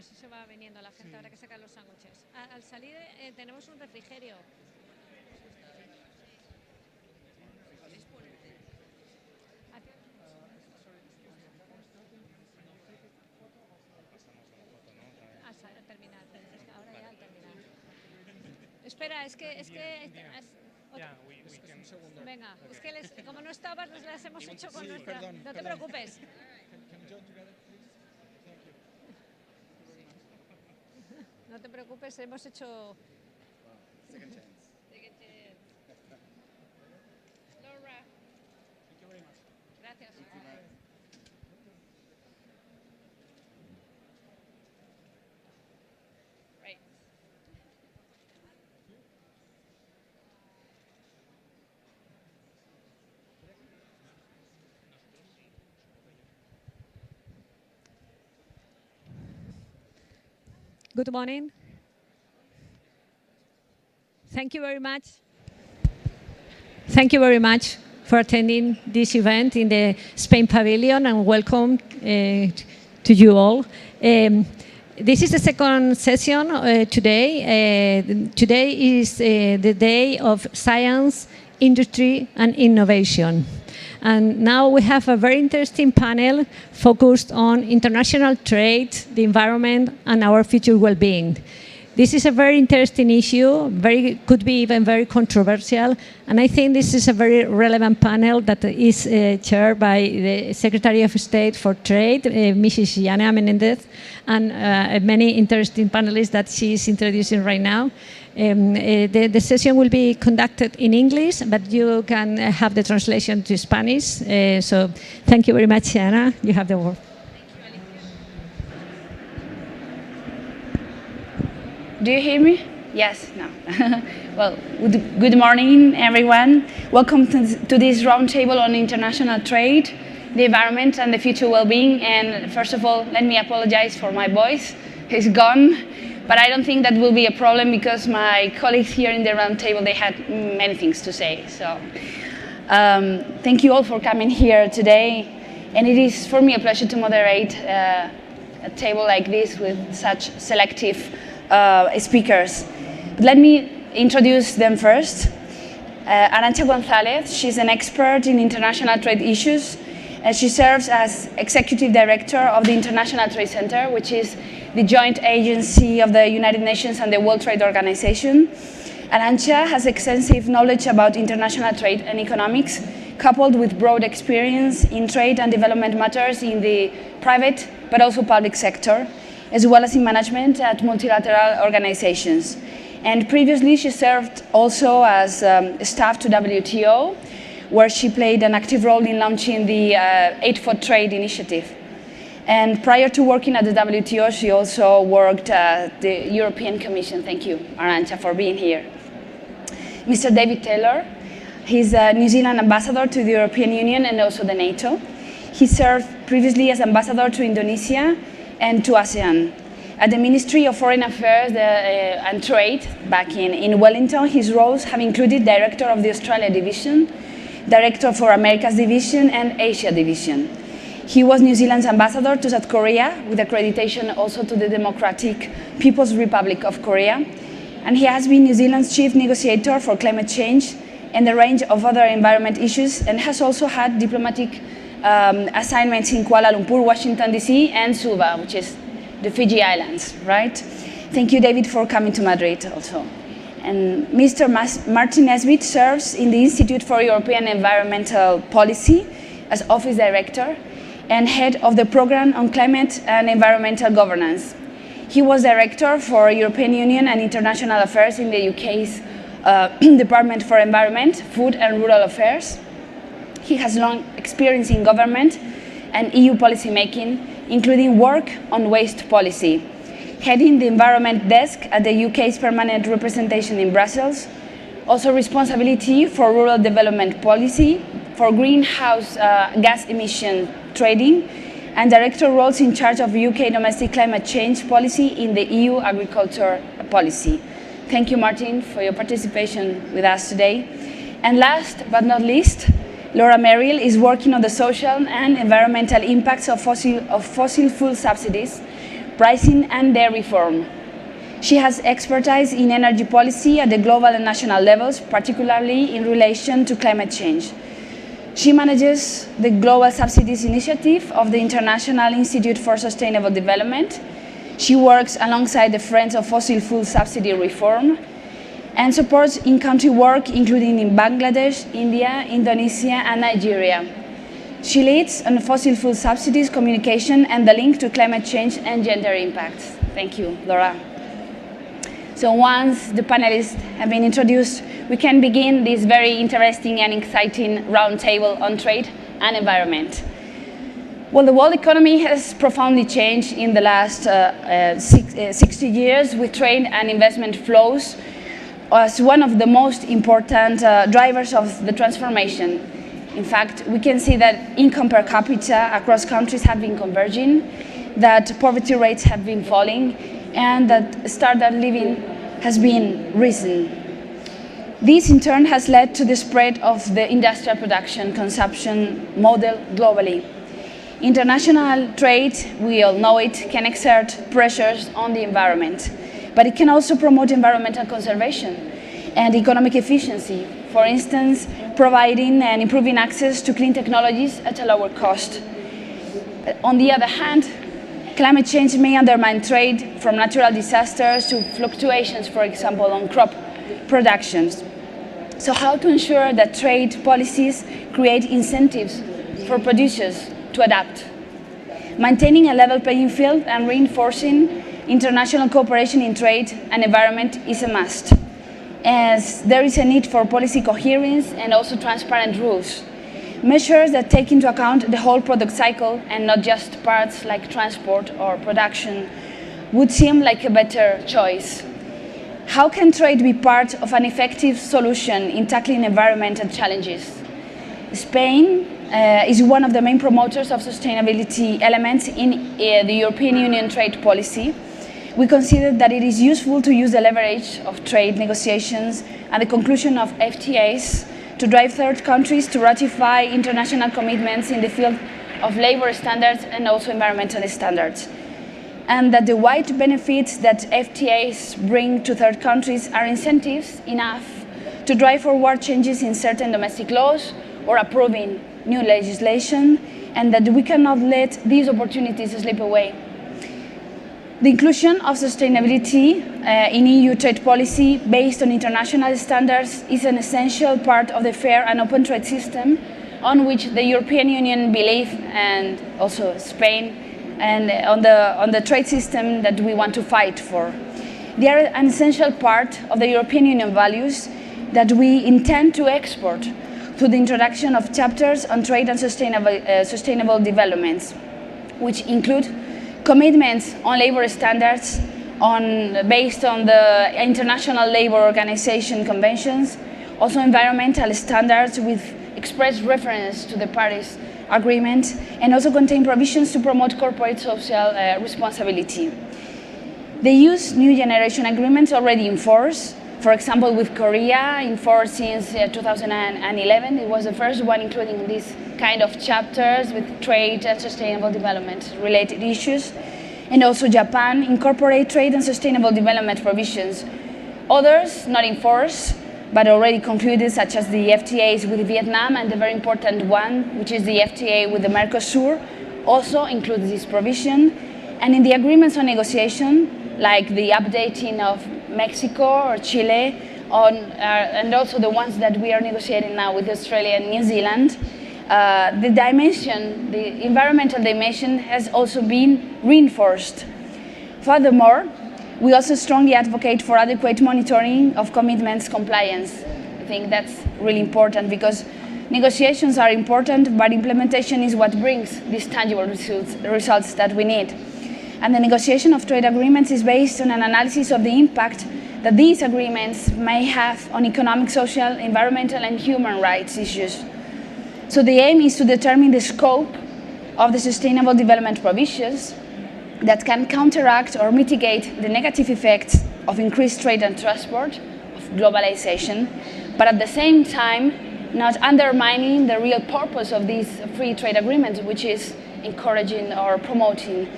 así se va viniendo la gente ahora que sacan los sándwiches. Al salir tenemos un refrigerio. Terminar. Ahora ya al terminar. Espera, es que venga, es que como no estabas, las hemos hecho con nuestra. No te preocupes. No te preocupes, hemos hecho. Second chance. Laura. Thank you very much. Gracias. Right. Good morning. Thank you very much. Thank you very much for attending this event in the Spain Pavilion, and welcome to you all. This is the second session today. Today is the day of science, industry, and innovation. And now we have a very interesting panel focused on international trade, the environment, and our future well-being. This is a very interesting issue, could be even very controversial, and I think this is a very relevant panel that is chaired by the Secretary of State for Trade, Mrs. Yana Menendez, and many interesting panelists that she is introducing right now. The session will be conducted in English, but you can have the translation to Spanish. So thank you very much, Yana. You have the word. Do you hear me? Yes, no. Well, good morning, everyone. Welcome to this roundtable on international trade, the environment, and the future well-being. And first of all, let me apologize for my voice. It's gone, but I don't think that will be a problem because my colleagues here in the roundtable, they had many things to say. So thank you all for coming here today. And it is for me a pleasure to moderate a table like this with such selective speakers. But let me introduce them first. Arantxa González, she's an expert in international trade issues, and she serves as Executive Director of the International Trade Center, which is the joint agency of the United Nations and the World Trade Organization. Arantxa has extensive knowledge about international trade and economics, coupled with broad experience in trade and development matters in the private but also public sector, as well as in management at multilateral organizations. And previously, she served also as staff to WTO, where she played an active role in launching the Aid for Trade initiative. And prior to working at the WTO, she also worked at the European Commission. Thank you, Arantxa, for being here. Mr. David Taylor, he's a New Zealand ambassador to the European Union and also the NATO. He served previously as ambassador to Indonesia and to ASEAN. At the Ministry of Foreign Affairs and Trade back in Wellington, his roles have included Director of the Australia Division, Director for Americas Division, and Asia Division. He was New Zealand's ambassador to South Korea, with accreditation also to the Democratic People's Republic of Korea. And he has been New Zealand's chief negotiator for climate change and a range of other environment issues, and has also had diplomatic assignments in Kuala Lumpur, Washington, D.C., and Suva, which is the Fiji Islands, right? Thank you, David, for coming to Madrid also. And Mr. Martin Nesbitt serves in the Institute for European Environmental Policy as Office Director and Head of the Program on Climate and Environmental Governance. He was Director for European Union and International Affairs in the UK's Department for Environment, Food and Rural Affairs. He has long experience in government and EU policy making, including work on waste policy, heading the Environment Desk at the UK's permanent representation in Brussels, also responsibility for rural development policy, for greenhouse gas emission trading, and director roles in charge of UK domestic climate change policy in the EU agriculture policy. Thank you, Martin, for your participation with us today. And last but not least, Laura Merrill is working on the social and environmental impacts of fossil fuel subsidies, pricing, and their reform. She has expertise in energy policy at the global and national levels, particularly in relation to climate change. She manages the Global Subsidies initiative of the International Institute for Sustainable Development. She works alongside the Friends of Fossil Fuel Subsidy Reform and supports in-country work, including in Bangladesh, India, Indonesia, and Nigeria. She leads on fossil fuel subsidies, communication, and the link to climate change and gender impacts. Thank you, Laura. So once the panelists have been introduced, we can begin this very interesting and exciting roundtable on trade and environment. Well, the world economy has profoundly changed in the last 60 years, with trade and investment flows as one of the most important drivers of the transformation. In fact, we can see that income per capita across countries have been converging, that poverty rates have been falling, and that standard living has been risen. This in turn has led to the spread of the industrial production consumption model globally. International trade, we all know it, can exert pressures on the environment, but it can also promote environmental conservation and economic efficiency, for instance, providing and improving access to clean technologies at a lower cost. On the other hand, climate change may undermine trade, from natural disasters to fluctuations, for example, on crop productions. So how to ensure that trade policies create incentives for producers to adapt? Maintaining a level playing field and reinforcing international cooperation in trade and environment is a must, as there is a need for policy coherence and also transparent rules. Measures that take into account the whole product cycle and not just parts like transport or production would seem like a better choice. How can trade be part of an effective solution in tackling environmental challenges? Spain is one of the main promoters of sustainability elements in the European Union trade policy. We consider that it is useful to use the leverage of trade negotiations and the conclusion of FTAs to drive third countries to ratify international commitments in the field of labor standards and also environmental standards. And that the wide benefits that FTAs bring to third countries are incentives enough to drive forward changes in certain domestic laws or approving new legislation, and that we cannot let these opportunities slip away. The inclusion of sustainability in EU trade policy based on international standards is an essential part of the fair and open trade system on which the European Union believes, and also Spain, and on the trade system that we want to fight for. They are an essential part of the European Union values that we intend to export through the introduction of chapters on trade and sustainable developments, which include commitments on labor standards based on the International Labour Organization conventions, also environmental standards with express reference to the Paris Agreement, and also contain provisions to promote corporate social responsibility. They use new generation agreements already in force, for example with Korea, in force since 2011. It was the first one including these kind of chapters with trade and sustainable development related issues. And also Japan incorporate trade and sustainable development provisions. Others not in force, but already concluded, such as the FTAs with Vietnam, and the very important one, which is the FTA with the Mercosur, also includes this provision. And in the agreements on negotiation, like the updating of Mexico or Chile, and also the ones that we are negotiating now with Australia and New Zealand, the environmental dimension has also been reinforced. Furthermore, we also strongly advocate for adequate monitoring of commitments compliance. I think that's really important, because negotiations are important, but implementation is what brings these tangible results that we need. And the negotiation of trade agreements is based on an analysis of the impact that these agreements may have on economic, social, environmental, and human rights issues. So the aim is to determine the scope of the sustainable development provisions that can counteract or mitigate the negative effects of increased trade and transport, of globalization, but at the same time not undermining the real purpose of these free trade agreements, which is encouraging or promoting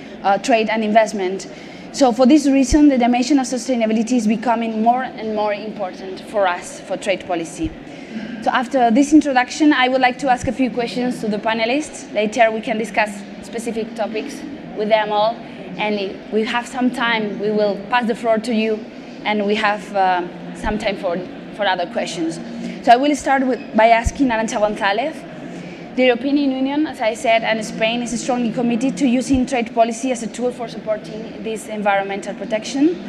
trade and investment. So for this reason, the dimension of sustainability is becoming more and more important for us, for trade policy. So after this introduction, I would like to ask a few questions to the panelists. Later we can discuss specific topics with them all. And if we have some time, we will pass the floor to you, and we have some time for other questions. So I will start by asking Arantxa González. The European Union, as I said, and Spain is strongly committed to using trade policy as a tool for supporting this environmental protection.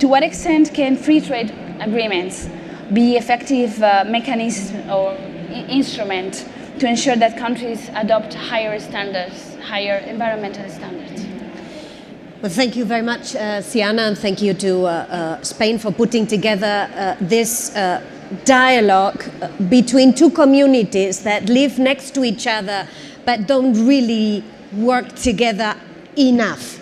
To what extent can free trade agreements be effective mechanism or instrument to ensure that countries adopt higher standards, higher environmental standards? Well, thank you very much, Siana, and thank you to Spain for putting together this dialogue between two communities that live next to each other but don't really work together enough.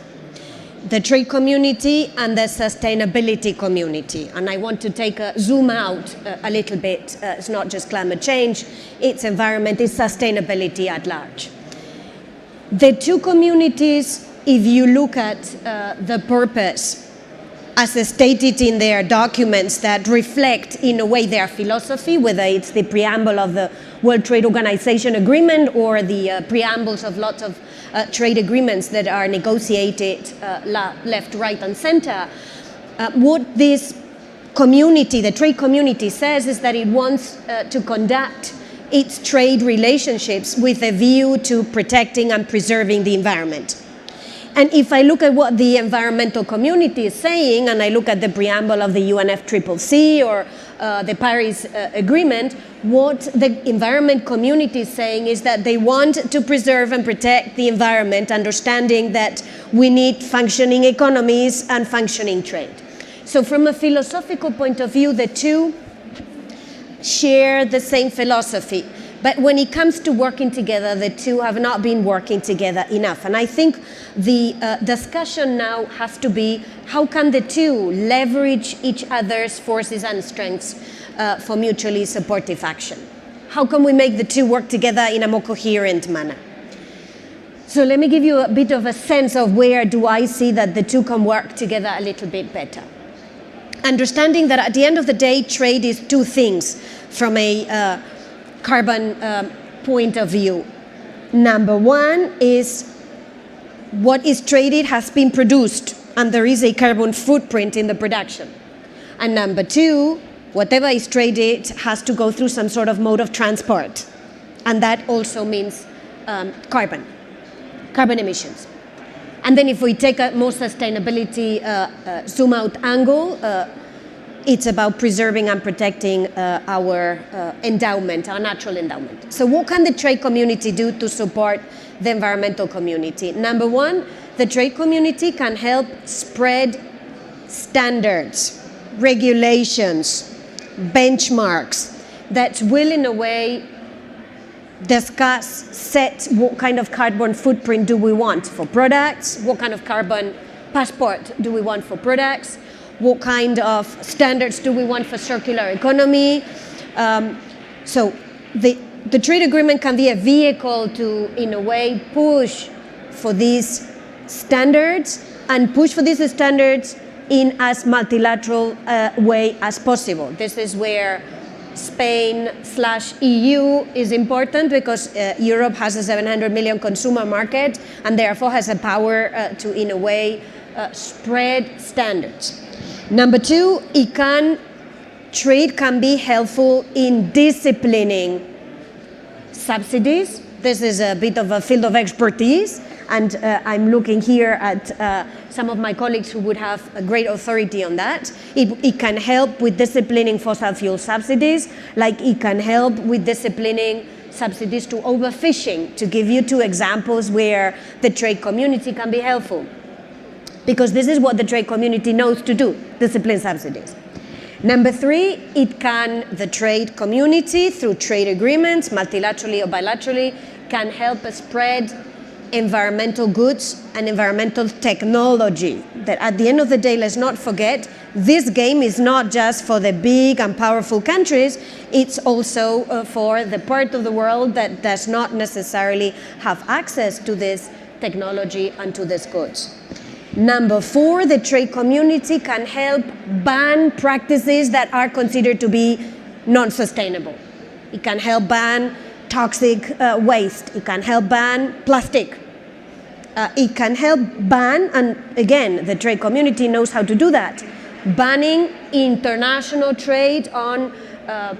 The trade community and the sustainability community. And I want to take a zoom out a little bit. It's not just climate change, it's environment, it's sustainability at large. The two communities, if you look at the purpose as stated in their documents that reflect in a way their philosophy, whether it's the preamble of the World Trade Organization agreement or the preambles of lots of trade agreements that are negotiated left, right and center, what this community, the trade community says is that it wants to conduct its trade relationships with a view to protecting and preserving the environment. And if I look at what the environmental community is saying, and I look at the preamble of the UNFCCC or the Paris Agreement, what the environment community is saying is that they want to preserve and protect the environment, understanding that we need functioning economies and functioning trade. So from a philosophical point of view, the two share the same philosophy. But when it comes to working together, the two have not been working together enough. And I think the discussion now has to be, how can the two leverage each other's forces and strengths for mutually supportive action? How can we make the two work together in a more coherent manner? So let me give you a bit of a sense of where do I see that the two can work together a little bit better. Understanding that at the end of the day, trade is two things from a carbon point of view. Number one is what is traded has been produced and there is a carbon footprint in the production. And number two, whatever is traded has to go through some sort of mode of transport. And that also means carbon emissions. And then if we take a more sustainability zoom out angle, it's about preserving and protecting our endowment, our natural endowment. So what can the trade community do to support the environmental community? Number one, the trade community can help spread standards, regulations, benchmarks that will in a way discuss, set what kind of carbon footprint do we want for products, what kind of carbon passport do we want for products, what kind of standards do we want for circular economy. So the trade agreement can be a vehicle to, in a way, push for these standards and push for these standards in as multilateral way as possible. This is where Spain/EU is important because Europe has a 700 million consumer market and therefore has a power to, in a way, spread standards. Number two, trade can be helpful in disciplining subsidies. This is a bit of a field of expertise, and I'm looking here at some of my colleagues who would have a great authority on that. It can help with disciplining fossil fuel subsidies, like it can help with disciplining subsidies to overfishing, to give you two examples where the trade community can be helpful. Because this is what the trade community knows to do, discipline subsidies. Number three, the trade community, through trade agreements, multilaterally or bilaterally, can help spread environmental goods and environmental technology. That at the end of the day, let's not forget this game is not just for the big and powerful countries, it's also for the part of the world that does not necessarily have access to this technology and to these goods. Number 4, the trade community can help ban practices that are considered to be non-sustainable. It can help ban toxic waste. It can help ban plastic. It can help ban, and again, the trade community knows how to do that, banning international trade on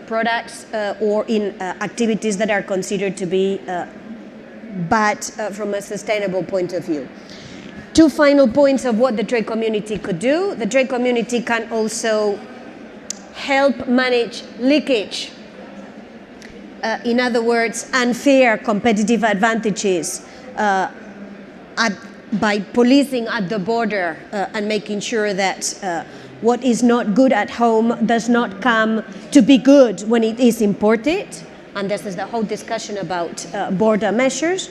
products or in activities that are considered to be bad from a sustainable point of view. 2 final points of what the trade community could do. The trade community can also help manage leakage. In other words, unfair competitive advantages by policing at the border and making sure that what is not good at home does not come to be good when it is imported. And this is the whole discussion about border measures.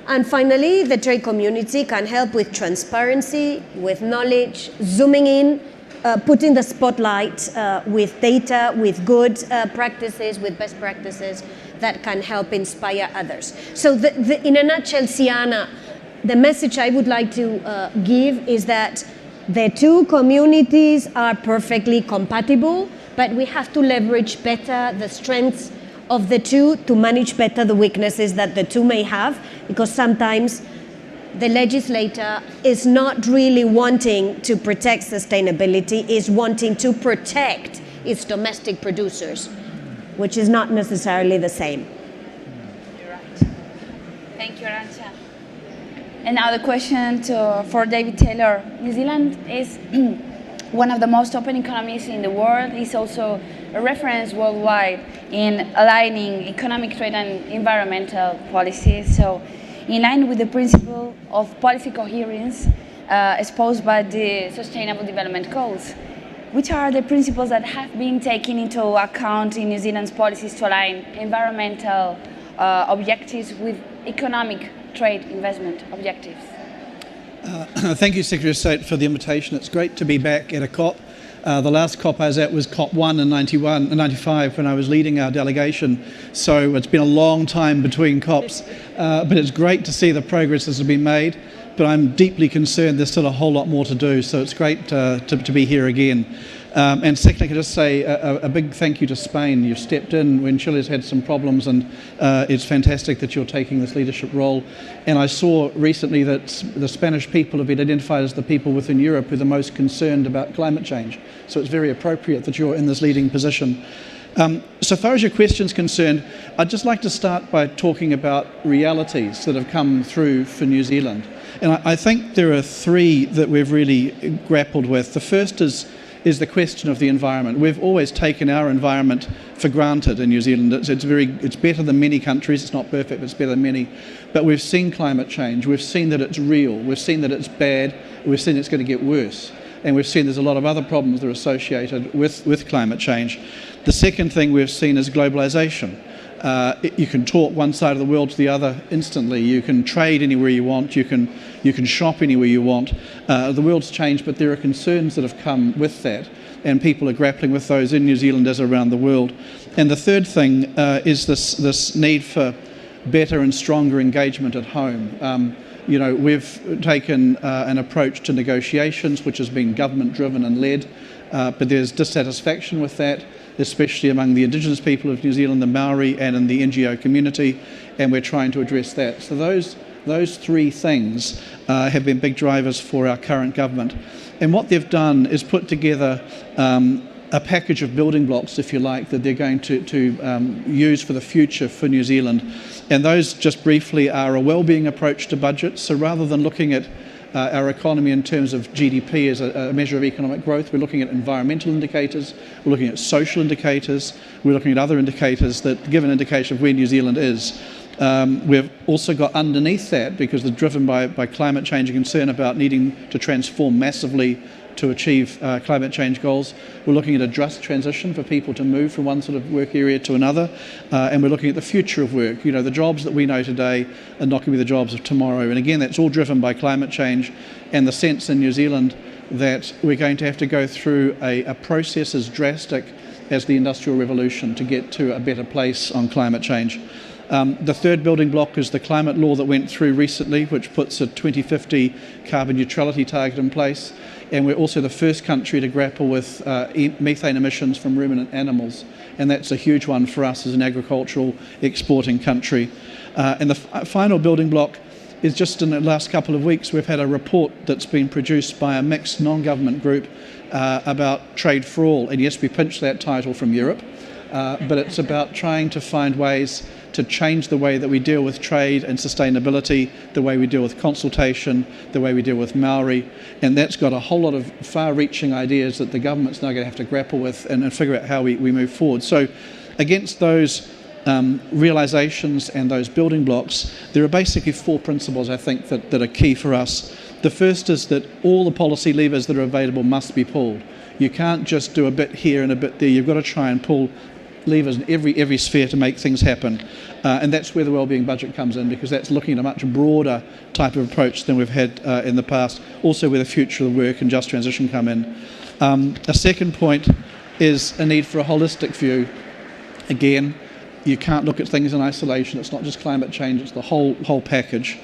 And finally, the trade community can help with transparency, with knowledge, zooming in, putting the spotlight with data, with good practices, with best practices that can help inspire others. So in a nutshell, Siana, the message I would like to give is that the 2 communities are perfectly compatible, but we have to leverage better the strengths of the 2 to manage better the weaknesses that the 2 may have, because sometimes the legislator is not really wanting to protect sustainability, is wanting to protect its domestic producers, which is not necessarily the same. You're right. Thank you, Arantxa. And now the question for David Taylor. New Zealand is one of the most open economies in the world. It's also a reference worldwide in aligning economic, trade and environmental policies. So, in line with the principle of policy coherence exposed by the Sustainable Development Goals, which are the principles that have been taken into account in New Zealand's policies to align environmental objectives with economic, trade, investment objectives? Thank you, Secretary of State, for the invitation. It's great to be back at a COP. The last COP I was at was COP1 in 95 when I was leading our delegation. So it's been a long time between COPs, but it's great to see the progress that's been made. But I'm deeply concerned there's still a whole lot more to do. So it's great to be here again. And secondly, I can just say a big thank you to Spain. You've stepped in when Chile's had some problems, and it's fantastic that you're taking this leadership role. And I saw recently that the Spanish people have been identified as the people within Europe who are the most concerned about climate change. So it's very appropriate that you're in this leading position. So far as your question's concerned, I'd just like to start by talking about realities that have come through for New Zealand. And I think there are 3 that we've really grappled with. The first is the question of the environment. We've always taken our environment for granted in New Zealand. It's better than many countries. It's not perfect, but it's better than many. But we've seen climate change. We've seen that it's real. We've seen that it's bad. We've seen it's going to get worse. And we've seen there's a lot of other problems that are associated with climate change. The second thing we've seen is globalization. You can talk one side of the world to the other instantly. You can trade anywhere you want. You can shop anywhere you want. The world's changed, but there are concerns that have come with that, and people are grappling with those in New Zealand as around the world. And the third thing is this need for better and stronger engagement at home. We've taken an approach to negotiations which has been government-driven and led, but there's dissatisfaction with that, especially among the Indigenous people of New Zealand, the Maori, and in the NGO community, and we're trying to address that. So those 3 things have been big drivers for our current government. And what they've done is put together a package of building blocks, if you like, that they're going to use for the future for New Zealand. And those, just briefly, are a wellbeing approach to budgets. So rather than looking at our economy in terms of GDP as a measure of economic growth, we're looking at environmental indicators, we're looking at social indicators, we're looking at other indicators that give an indication of where New Zealand is. We've also got underneath that, because they're driven by climate change and concern about needing to transform massively to achieve climate change goals. We're looking at a just transition for people to move from one sort of work area to another, and we're looking at the future of work. The jobs that we know today are not going to be the jobs of tomorrow. And again, that's all driven by climate change and the sense in New Zealand that we're going to have to go through a process as drastic as the Industrial Revolution to get to a better place on climate change. The third building block is the climate law that went through recently, which puts a 2050 carbon neutrality target in place. And we're also the first country to grapple with methane emissions from ruminant animals. And that's a huge one for us as an agricultural exporting country. And the final building block is just in the last couple of weeks, we've had a report that's been produced by a mixed non-government group about trade for all. And yes, we pinched that title from Europe, but it's about trying to find ways to change the way that we deal with trade and sustainability, the way we deal with consultation, the way we deal with Maori, and that's got a whole lot of far-reaching ideas that the government's now going to have to grapple with and figure out how we move forward. So against those realizations and those building blocks, there are basically four principles I think that are key for us. The first is that all the policy levers that are available must be pulled. You can't just do a bit here and a bit there. You've got to try and pull levers in every sphere to make things happen. And that's where the wellbeing budget comes in, because that's looking at a much broader type of approach than we've had in the past. Also where the future of work and just transition come in. A second point is a need for a holistic view. Again, you can't look at things in isolation. It's not just climate change, it's the whole package.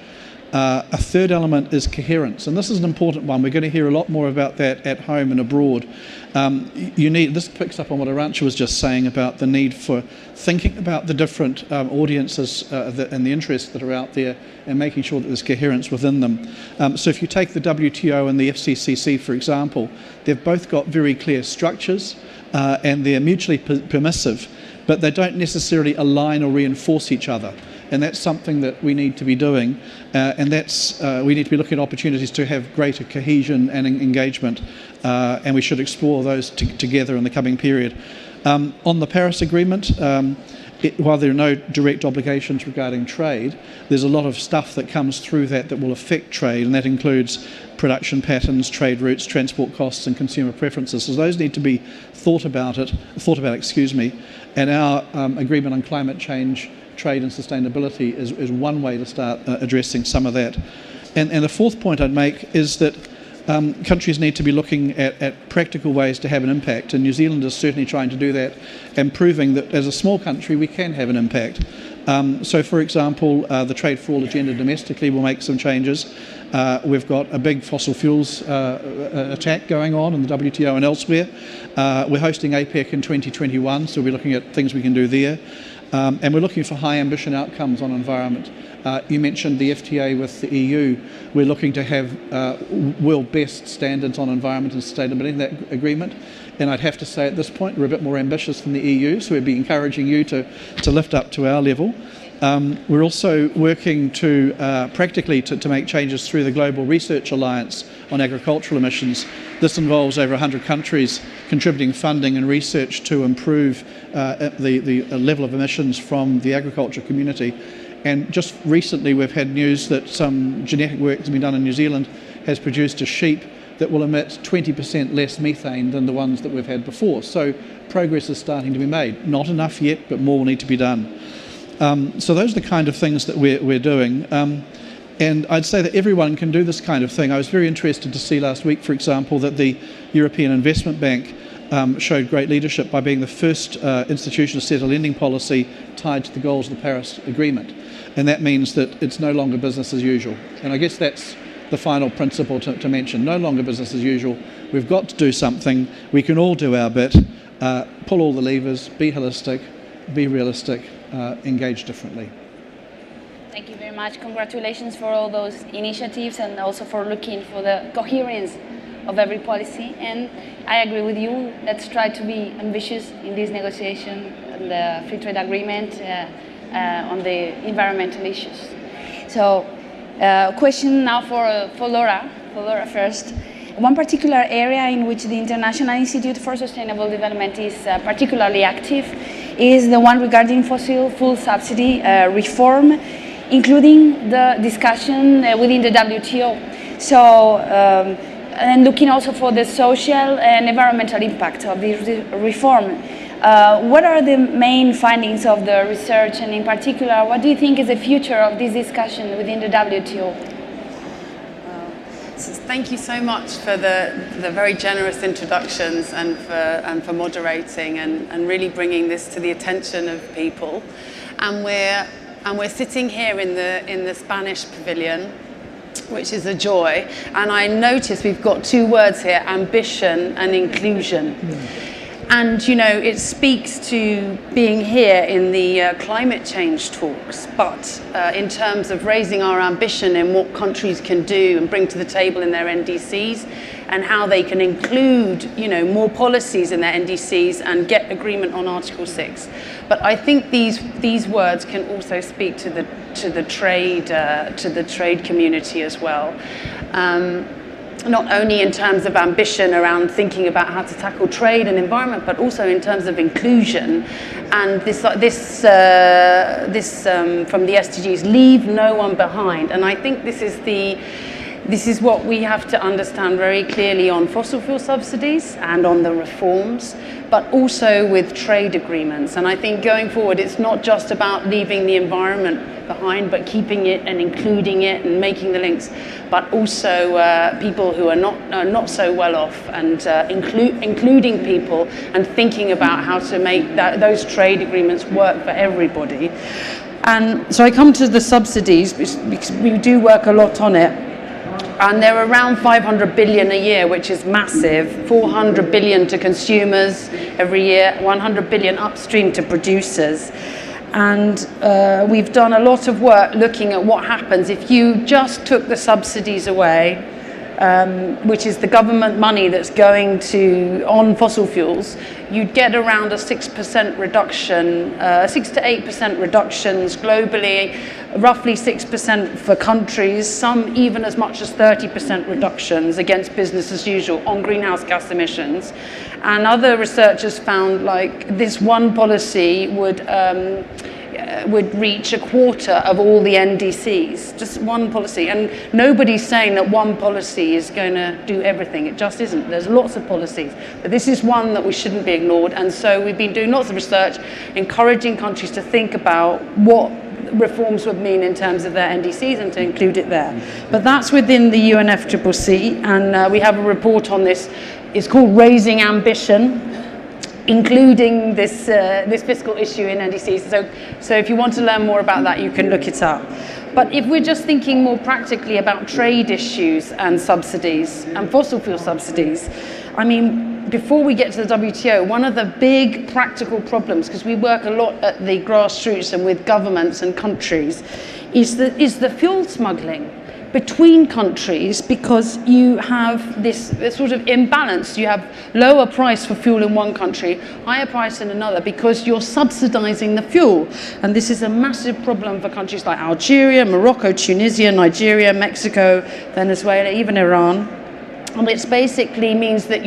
A third element is coherence, and this is an important one. We're going to hear a lot more about that at home and abroad. This picks up on what Arantxa was just saying about the need for thinking about the different audiences and the interests that are out there and making sure that there's coherence within them. So if you take the WTO and the FCCC, for example, they've both got very clear structures and they're mutually permissive, but they don't necessarily align or reinforce each other. And that's something that we need to be doing, and that's we need to be looking at opportunities to have greater cohesion and engagement, and we should explore those together in the coming period. On the Paris Agreement, while there are no direct obligations regarding trade, there's a lot of stuff that comes through that will affect trade, and that includes production patterns, trade routes, transport costs, and consumer preferences. So those need to be thought about, and our agreement on climate change, trade and sustainability is one way to start addressing some of that. And the fourth point I'd make is that countries need to be looking at practical ways to have an impact, and New Zealand is certainly trying to do that and proving that as a small country we can have an impact. So for example, the Trade for All agenda domestically will make some changes. We've got a big fossil fuels attack going on in the WTO and elsewhere. We're hosting APEC in 2021, so we're looking at things we can do there. And we're looking for high ambition outcomes on environment. You mentioned the FTA with the EU. We're looking to have world best standards on environment and sustainability in that agreement. And I'd have to say at this point we're a bit more ambitious than the EU, so we'd be encouraging you to lift up to our level. We're also working to practically to make changes through the Global Research Alliance on agricultural emissions. This involves over 100 countries contributing funding and research to improve the level of emissions from the agriculture community. And just recently we've had news that some genetic work that's been done in New Zealand has produced a sheep that will emit 20% less methane than the ones that we've had before. So progress is starting to be made. Not enough yet, but more will need to be done. So those are the kind of things that we're doing. And I'd say that everyone can do this kind of thing. I was very interested to see last week, for example, that the European Investment Bank showed great leadership by being the first institution to set a lending policy tied to the goals of the Paris Agreement. And that means that it's no longer business as usual. And I guess that's the final principle to mention. No longer business as usual. We've got to do something. We can all do our bit. Pull all the levers, be holistic, be realistic, engage differently. Thank you very much. Congratulations for all those initiatives and also for looking for the coherence of every policy. And I agree with you. Let's try to be ambitious in this negotiation and the free trade agreement on the environmental issues. So, question now for Laura. For Laura first. One particular area in which the International Institute for Sustainable Development is particularly active is the one regarding fossil fuel subsidy reform, including the discussion within the WTO. So, and looking also for the social and environmental impact of this reform. What are the main findings of the research, and in particular, what do you think is the future of this discussion within the WTO? thank you so much for the very generous introductions and for moderating and really bringing this to the attention of people. And we're sitting here in the Spanish pavilion, which is a joy. And I notice we've got two words here: ambition and inclusion. And, you know, it speaks to being here in the climate change talks, but in terms of raising our ambition in what countries can do and bring to the table in their NDCs, and how they can include, you know, more policies in their NDCs and get agreement on Article 6. But I think these words can also speak to the trade community as well. Not only in terms of ambition around thinking about how to tackle trade and environment, but also in terms of inclusion. And this from the SDGs, leave no one behind. And I think this is what we have to understand very clearly on fossil fuel subsidies and on the reforms, but also with trade agreements. And I think going forward, it's not just about leaving the environment behind, but keeping it and including it and making the links, but also people who are not so well off, and including people and thinking about how to make those trade agreements work for everybody. And so I come to the subsidies, because we do work a lot on it. And they're around 500 billion a year, which is massive. 400 billion to consumers every year, 100 billion upstream to producers. And we've done a lot of work looking at what happens if you just took the subsidies away, which is the government money that's going on fossil fuels. You'd get around a 6% reduction, 6 to 8% reductions globally, roughly 6% for countries, some even as much as 30% reductions against business as usual on greenhouse gas emissions. And other researchers found like this one policy would reach a quarter of all the NDCs, just one policy. And nobody's saying that one policy is going to do everything. It just isn't. There's lots of policies, but this is one that we shouldn't be ignored. And so we've been doing lots of research, encouraging countries to think about what reforms would mean in terms of their NDCs and to include it there. But that's within the UNFCCC, and we have a report on this. It's called Raising Ambition, including this fiscal issue in NDCs. So if you want to learn more about that, you can look it up. But if we're just thinking more practically about trade issues and subsidies and fossil fuel subsidies, I mean, before we get to the WTO, one of the big practical problems, because we work a lot at the grassroots and with governments and countries, is the fuel smuggling between countries, because you have this sort of imbalance. You have lower price for fuel in one country, higher price in another, because you're subsidizing the fuel. And this is a massive problem for countries like Algeria, Morocco, Tunisia, Nigeria, Mexico, Venezuela, even Iran. And it basically means that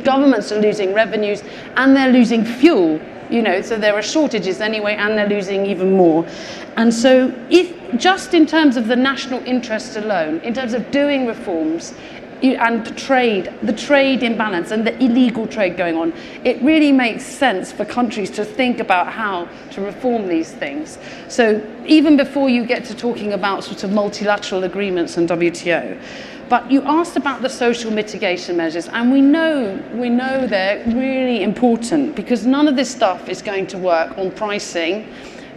governments are losing revenues and they're losing fuel. You know, so there are shortages anyway, and they're losing even more. And so if just in terms of the national interest alone, in terms of doing reforms and the trade imbalance and the illegal trade going on, it really makes sense for countries to think about how to reform these things. So even before you get to talking about sort of multilateral agreements and WTO, but you asked about the social mitigation measures, and we know they're really important, because none of this stuff is going to work on pricing,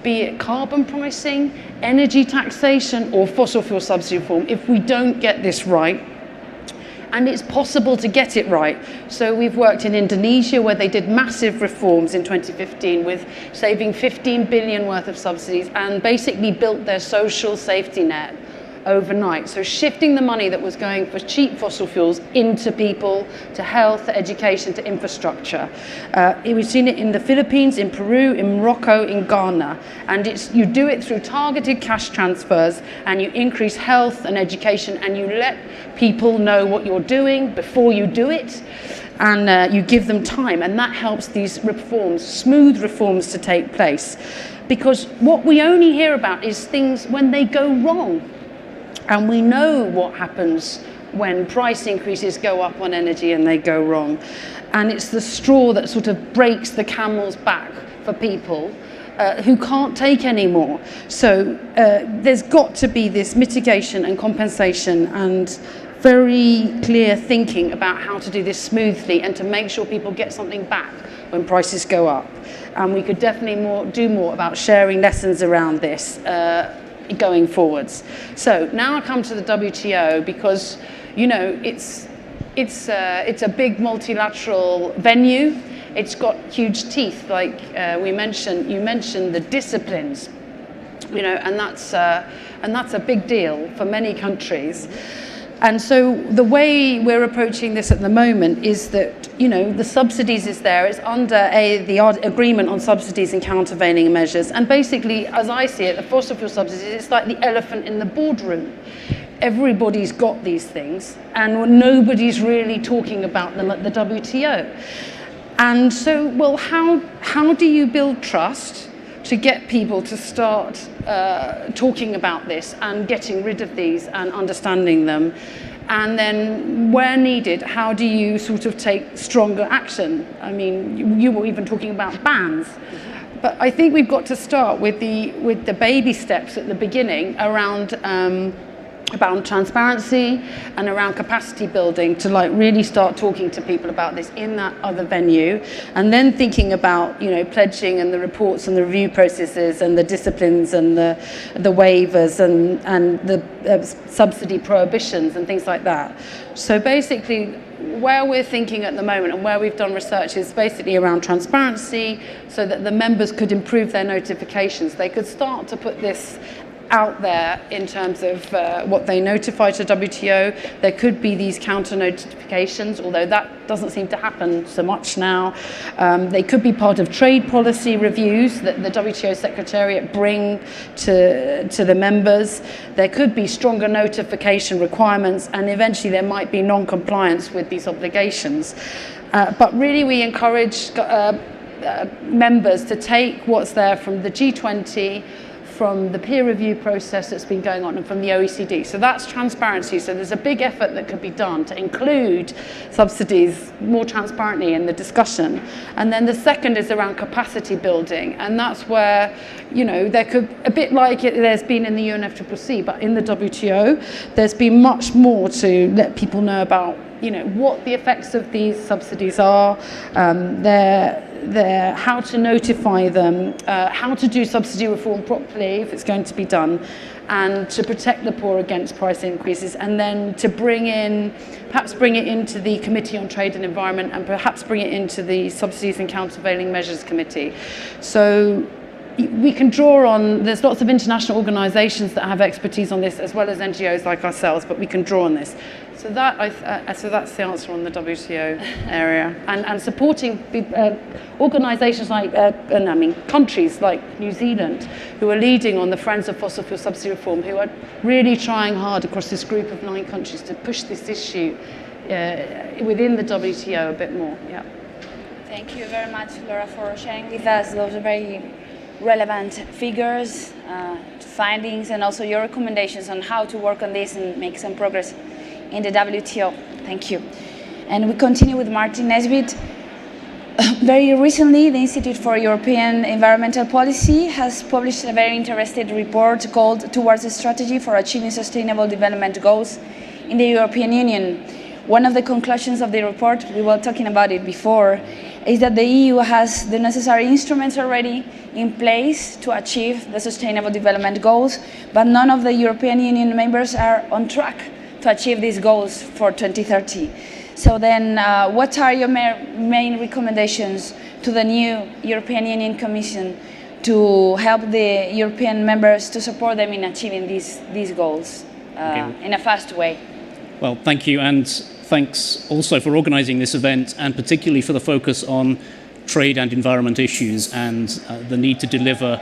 be it carbon pricing, energy taxation, or fossil fuel subsidy reform, if we don't get this right. And it's possible to get it right. So we've worked in Indonesia, where they did massive reforms in 2015 with saving 15 billion worth of subsidies, and basically built their social safety net overnight. So shifting the money that was going for cheap fossil fuels into people, to health, to education, to infrastructure. We've seen it in the Philippines, in Peru, in Morocco, in Ghana. And you do it through targeted cash transfers, and you increase health and education, and you let people know what you're doing before you do it. And you give them time, and that helps these reforms, smooth reforms, to take place. Because what we only hear about is things when they go wrong. And we know what happens when price increases go up on energy and they go wrong. And it's the straw that sort of breaks the camel's back for people who can't take any more. So there's got to be this mitigation and compensation and very clear thinking about how to do this smoothly and to make sure people get something back when prices go up. And we could definitely do more about sharing lessons around this going forwards. So now I come to the WTO because, you know, it's a big multilateral venue. It's got huge teeth, like you mentioned the disciplines, you know, and that's a big deal for many countries. And so the way we're approaching this at the moment is that, you know, the subsidies is there. It's under the agreement on subsidies and countervailing measures. And basically, as I see it, the fossil fuel subsidies, it's like the elephant in the boardroom. Everybody's got these things, and nobody's really talking about them at the WTO. And so, well, how do you build trust to get people to start talking about this and getting rid of these and understanding them? And then where needed, how do you sort of take stronger action? I mean, you were even talking about bans. But I think we've got to start with the baby steps at the beginning around transparency and around capacity building to like really start talking to people about this in that other venue, and then thinking about, you know, pledging and the reports and the review processes and the disciplines and the waivers and the subsidy prohibitions and things like that. So basically where we're thinking at the moment and where we've done research is basically around transparency, so that the members could improve their notifications. They could start to put this out there in terms of what they notify to WTO. There could be these counter notifications, although that doesn't seem to happen so much now. They could be part of trade policy reviews that the WTO Secretariat bring to the members. There could be stronger notification requirements, and eventually there might be non-compliance with these obligations. But really we encourage members to take what's there from the G20, from the peer review process that's been going on, and from the OECD. So that's transparency. So there's a big effort that could be done to include subsidies more transparently in the discussion. And then the second is around capacity building. And that's where, you know, there could, a bit like there's been in the UNFCCC, but in the WTO, there's been much more to let people know about, you know, what the effects of these subsidies are, how to notify them, how to do subsidy reform properly if it's going to be done, and to protect the poor against price increases, and then to perhaps bring it into the Committee on Trade and Environment, and perhaps bring it into the Subsidies and Countervailing Measures Committee. So we can draw on, there's lots of international organisations that have expertise on this, as well as NGOs like ourselves, but we can draw on this. So that's the answer on the WTO area, and supporting organisations like, countries like New Zealand, who are leading on the Friends of Fossil Fuel Subsidy Reform, who are really trying hard across this group of 9 countries to push this issue within the WTO a bit more. Yeah. Thank you very much, Laura, for sharing with us those very relevant figures, findings, and also your recommendations on how to work on this and make some progress in the WTO. Thank you. And we continue with Martin Nesbitt. Very recently, the Institute for European Environmental Policy has published a very interesting report called Towards a Strategy for Achieving Sustainable Development Goals in the European Union. One of the conclusions of the report, we were talking about it before, is that the EU has the necessary instruments already in place to achieve the Sustainable Development Goals, but none of the European Union members are on track to achieve these goals for 2030. So then, what are your main recommendations to the new European Union Commission to help the European members to support them in achieving these goals in a fast way? Well, thank you, and thanks also for organising this event, and particularly for the focus on trade and environment issues and the need to deliver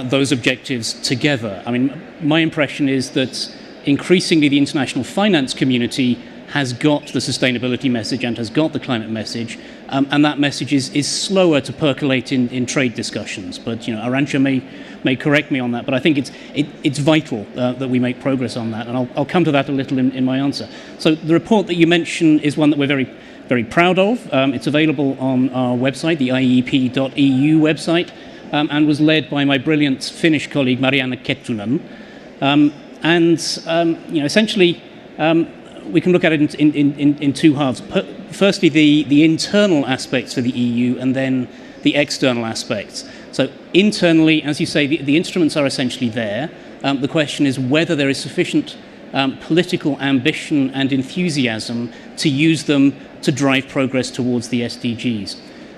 those objectives together. I mean, my impression is that increasingly the international finance community has got the sustainability message and has got the climate message, and that message is slower to percolate in trade discussions. But, you know, Arantxa may correct me on that, but I think it's vital that we make progress on that, and I'll come to that a little in my answer. So the report that you mentioned is one that we're very, very proud of. It's available on our website, the IEP.eu website, and was led by my brilliant Finnish colleague Marianne Kettunen. Essentially, we can look at it in two halves. Firstly, the internal aspects for the EU, and then the external aspects. So internally, as you say, the instruments are essentially there. The question is whether there is sufficient political ambition and enthusiasm to use them to drive progress towards the SDGs.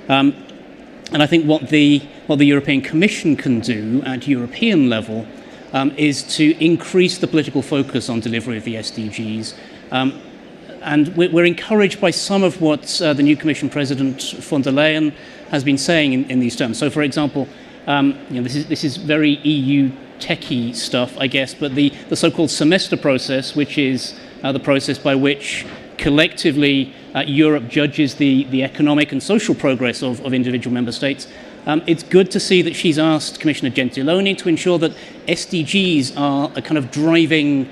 And I think what the European Commission can do at European level is to increase the political focus on delivery of the SDGs. And we're encouraged by some of what the new Commission President von der Leyen has been saying in these terms. So, for example, this is very EU techie stuff, I guess, but the so-called semester process, which is the process by which collectively Europe judges the economic and social progress of individual member states. It's good to see that she's asked Commissioner Gentiloni to ensure that SDGs are a kind of driving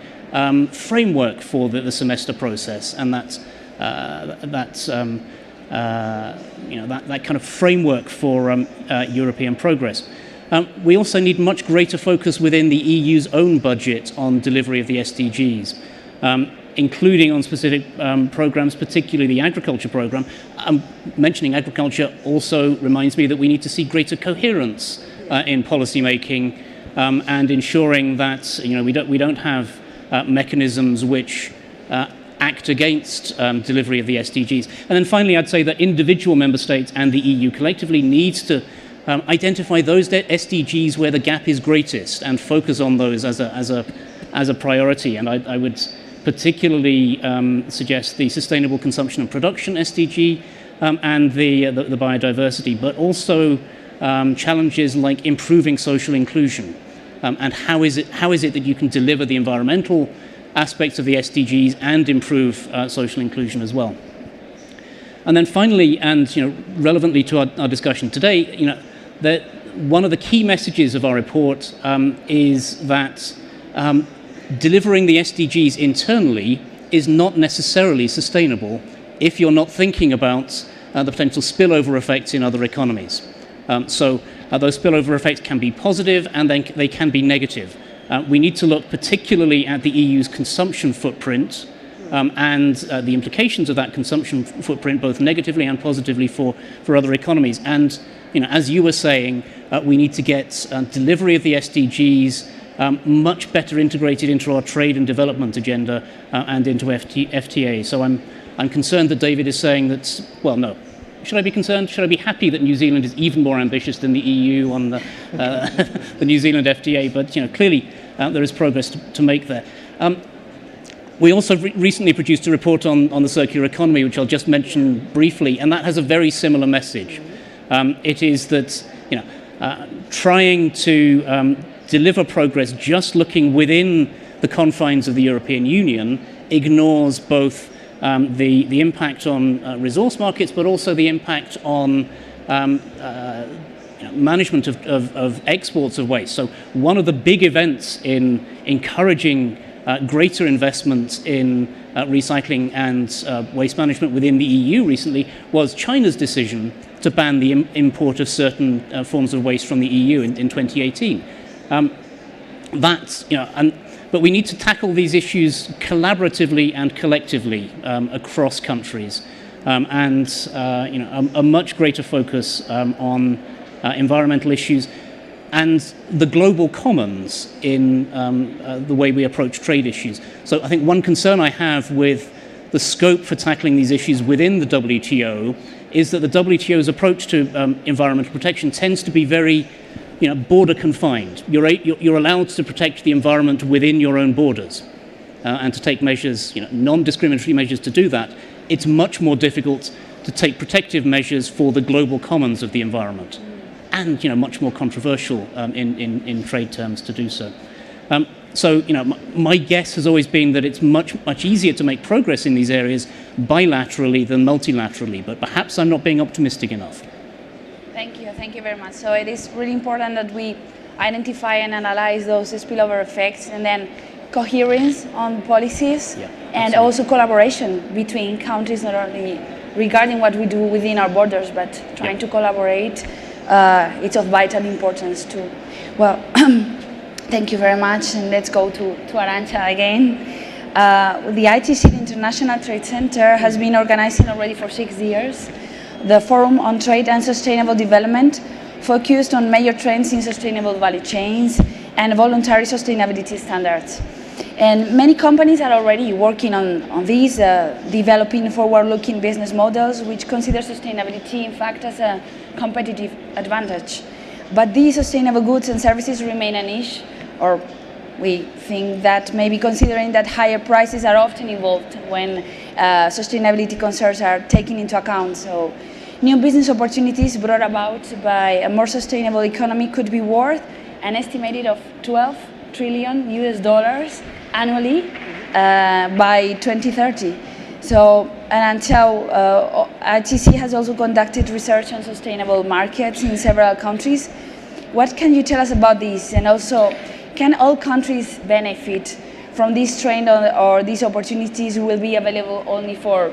framework for the semester process, and that kind of framework for European progress. We also need much greater focus within the EU's own budget on delivery of the SDGs, including on specific programs, particularly the agriculture program. Mentioning agriculture also reminds me that we need to see greater coherence in policy making and ensuring that we don't have mechanisms which act against delivery of the SDGs. And then finally, I'd say that individual member states and the EU collectively needs to identify those SDGs where the gap is greatest and focus on those as a priority. And I would particularly suggest the sustainable consumption and production SDG and the biodiversity, but also challenges like improving social inclusion. And how is it that you can deliver the environmental aspects of the SDGs and improve social inclusion as well? And then finally, and relevantly to our discussion today, that one of the key messages of our report is that delivering the SDGs internally is not necessarily sustainable if you're not thinking about the potential spillover effects in other economies. So those spillover effects can be positive and then they can be negative. We need to look particularly at the EU's consumption footprint and the implications of that consumption footprint, both negatively and positively for other economies. And as you were saying, we need to get delivery of the SDGs much better integrated into our trade and development agenda and into FTA. So I'm concerned that David is saying that, well, no. Should I be concerned? Should I be happy that New Zealand is even more ambitious than the EU on the New Zealand FTA? But clearly there is progress to make there. We also recently produced a report on the circular economy, which I'll just mention briefly, and that has a very similar message. It is that trying to deliver progress just looking within the confines of the European Union ignores both the impact on resource markets, but also the impact on management of exports of waste. So one of the big events in encouraging greater investment in recycling and waste management within the EU recently was China's decision to ban the import of certain forms of waste from the EU in 2018. But we need to tackle these issues collaboratively and collectively across countries, and a much greater focus on environmental issues and the global commons in the way we approach trade issues. So I think one concern I have with the scope for tackling these issues within the WTO is that the WTO's approach to environmental protection tends to be very border confined. You're allowed to protect the environment within your own borders and to take measures, non-discriminatory measures to do that. It's much more difficult to take protective measures for the global commons of the environment, and much more controversial in trade terms to do so. So my guess has always been that it's much easier to make progress in these areas bilaterally than multilaterally, but perhaps I'm not being optimistic enough. Thank you very much. So it is really important that we identify and analyze those spillover effects, and then coherence on policies, and also collaboration between countries, not only regarding what we do within our borders, but trying to collaborate. It's of vital importance too. Well, thank you very much, and let's go to Arantxa again. The ITC, the International Trade Center, has been organizing already for 6 years the Forum on Trade and Sustainable Development, focused on major trends in sustainable value chains and voluntary sustainability standards. And many companies are already working on these, developing forward-looking business models which consider sustainability, in fact, as a competitive advantage. But these sustainable goods and services remain a niche, or we think that maybe considering that higher prices are often involved when sustainability concerns are taken into account. So new business opportunities brought about by a more sustainable economy could be worth an estimated of $12 trillion annually by 2030. So, and until ITC has also conducted research on sustainable markets in several countries. What can you tell us about this? And also, can all countries benefit from this trend, or these opportunities will be available only for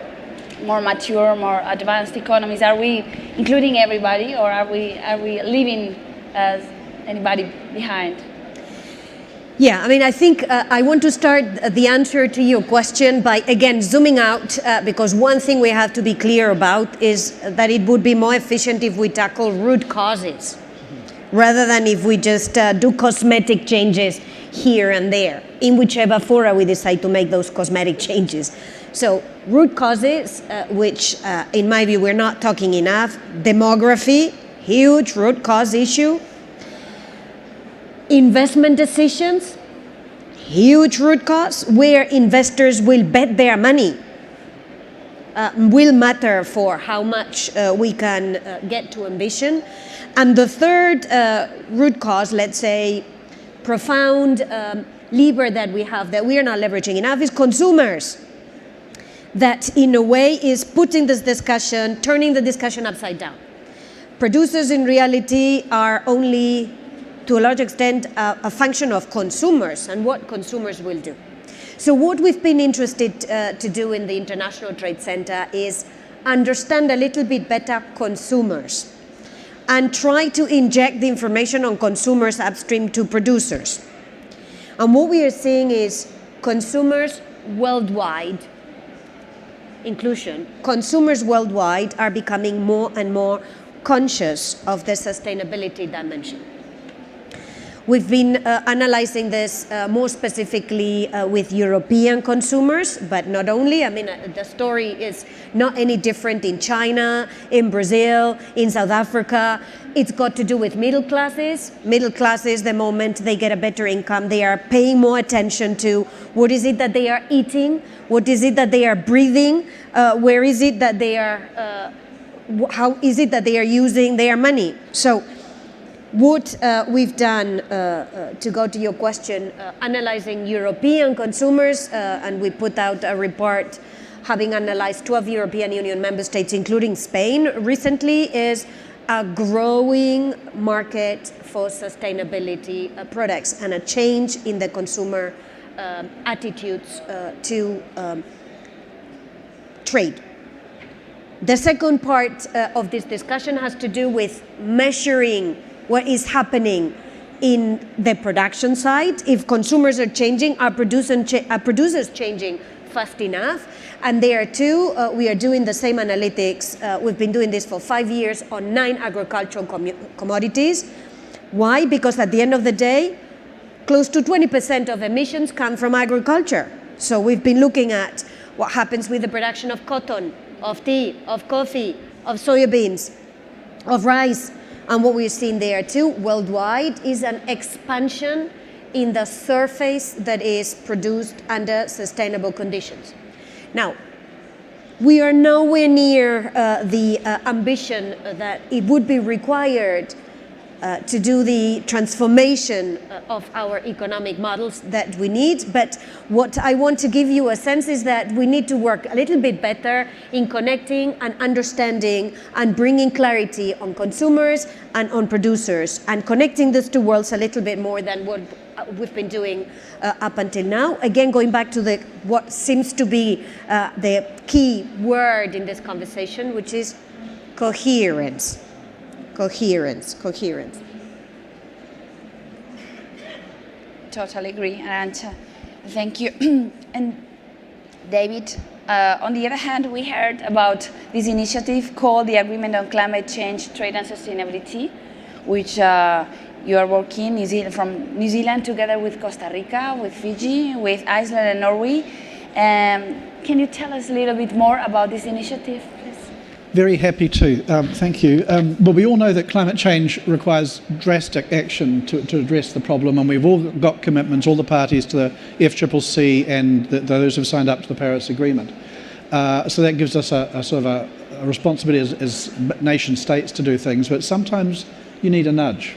more mature, more advanced economies? Are we including everybody, or are we leaving anybody behind? Yeah, I mean, I think I want to start the answer to your question by, again, zooming out, because one thing we have to be clear about is that it would be more efficient if we tackle root causes, rather than if we just do cosmetic changes here and there, in whichever fora we decide to make those cosmetic changes. So root causes, which in my view we're not talking enough: demography, huge root cause issue; investment decisions, huge root cause, where investors will bet their money will matter for how much we can get to ambition. And the third root cause, let's say, profound lever that we have that we are not leveraging enough, is consumers. That in a way is putting this discussion, turning the discussion upside down. Producers in reality are only, to a large extent, a function of consumers and what consumers will do. So what we've been interested to do in the International Trade Center is understand a little bit better consumers and try to inject the information on consumers upstream to producers. And what we are seeing is consumers worldwide, inclusion, consumers worldwide are becoming more and more conscious of the sustainability dimension. We've been analyzing this more specifically with European consumers, but not only. I mean, the story is not any different in China, in Brazil, in South Africa. It's got to do with middle classes. Middle classes, the moment they get a better income, they are paying more attention to what is it that they are eating, what is it that they are breathing, where is it that they are, how is it that they are using their money. So what we've done, to go to your question, analyzing European consumers, and we put out a report having analyzed 12 European Union member states, including Spain recently, is a growing market for sustainability products and a change in the consumer attitudes to trade. The second part of this discussion has to do with measuring what is happening in the production side. If consumers are changing, are producers changing fast enough? And there too, we are doing the same analytics. We've been doing this for 5 years on 9 agricultural commodities. Why? Because at the end of the day, close to 20% of emissions come from agriculture. So we've been looking at what happens with the production of cotton, of tea, of coffee, of soybeans, of rice. And what we've seen there too, worldwide, is an expansion in the surface that is produced under sustainable conditions. Now, we are nowhere near the ambition that it would be required to do the transformation of our economic models that we need. But what I want to give you a sense is that we need to work a little bit better in connecting and understanding and bringing clarity on consumers and on producers, and connecting these two worlds a little bit more than what we've been doing up until now. Again, going back to what seems to be the key word in this conversation, which is coherence. Coherence. Totally agree. And Thank you. And David, on the other hand, we heard about this initiative called the Agreement on Climate Change, Trade and Sustainability, which you are working from New Zealand together with Costa Rica, with Fiji, with Iceland and Norway. Can you tell us a little bit more about this initiative, please? Very happy to. Thank you. Well, we all know that climate change requires drastic action to address the problem, and we've all got commitments, all the parties to the FCCC and those who have signed up to the Paris Agreement. So that gives us a sort of a responsibility as nation states to do things, but sometimes you need a nudge.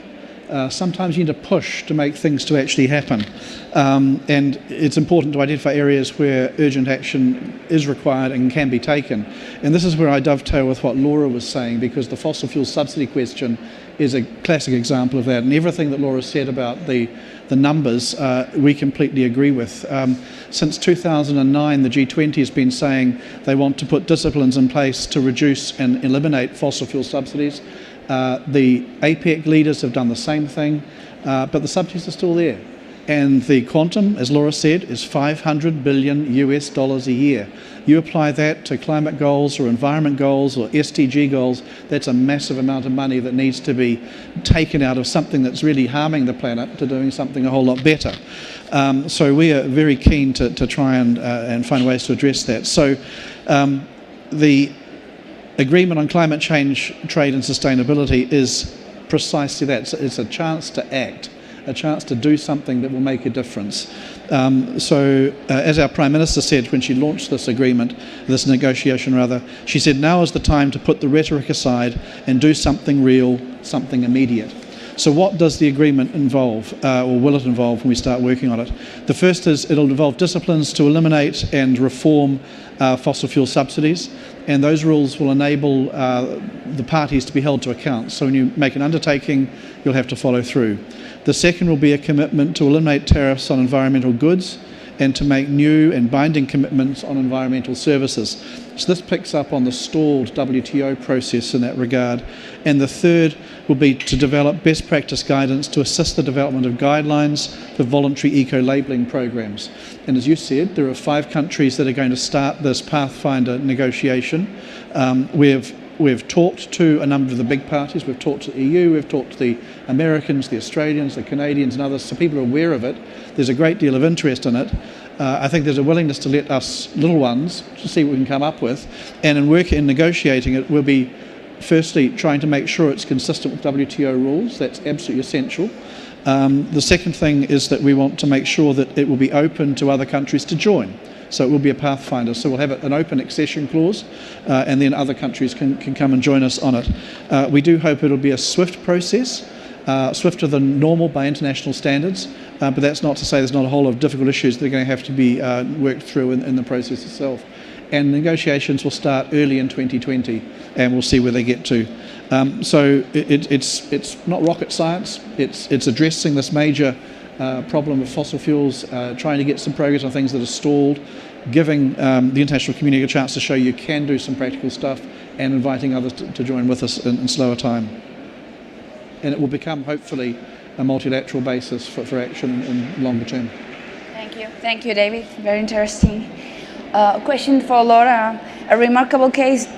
Sometimes you need a push to make things to actually happen. And it's important to identify areas where urgent action is required and can be taken. And this is where I dovetail with what Laura was saying, because the fossil fuel subsidy question is a classic example of that. And everything that Laura said about the numbers, we completely agree with. Since 2009, the G20 has been saying they want to put disciplines in place to reduce and eliminate fossil fuel subsidies. The APEC leaders have done the same thing, but the subsidies are still there. And the quantum, as Laura said, is $500 billion US a year. You apply that to climate goals or environment goals or SDG goals, that's a massive amount of money that needs to be taken out of something that's really harming the planet to doing something a whole lot better. So we are very keen to try and find ways to address that. So the Agreement on Climate Change, Trade and Sustainability is precisely that. It's a chance to act, a chance to do something that will make a difference. As our Prime Minister said when she launched this agreement, this negotiation rather, she said now is the time to put the rhetoric aside and do something real, something immediate. So what does the agreement involve, or will it involve when we start working on it? The first is it'll involve disciplines to eliminate and reform fossil fuel subsidies, and those rules will enable the parties to be held to account. So when you make an undertaking, you'll have to follow through. The second will be a commitment to eliminate tariffs on environmental goods and to make new and binding commitments on environmental services. So this picks up on the stalled WTO process in that regard. And the third will be to develop best practice guidance to assist the development of guidelines for voluntary eco-labelling programs. And as you said, there are 5 countries that are going to start this Pathfinder negotiation. We've talked to a number of the big parties. We've talked to the EU, we've talked to the Americans, the Australians, the Canadians and others, so people are aware of it. There's a great deal of interest in it. I think there's a willingness to let us little ones to see what we can come up with. And in negotiating it, we'll be firstly trying to make sure it's consistent with WTO rules. That's absolutely essential. The second thing is that we want to make sure that it will be open to other countries to join. So it will be a pathfinder. So we'll have an open accession clause, and then other countries can come and join us on it. We do hope it'll be a swift process, swifter than normal by international standards, but that's not to say there's not a whole lot of difficult issues that are going to have to be worked through in the process itself. And negotiations will start early in 2020, and we'll see where they get to. So it's not rocket science. It's addressing this major problem of fossil fuels, trying to get some progress on things that are stalled, giving the international community a chance to show you can do some practical stuff, and inviting others to join with us in slower time. And it will become, hopefully, a multilateral basis for action in longer term. Thank you, David. Very interesting. A question for Laura. A remarkable case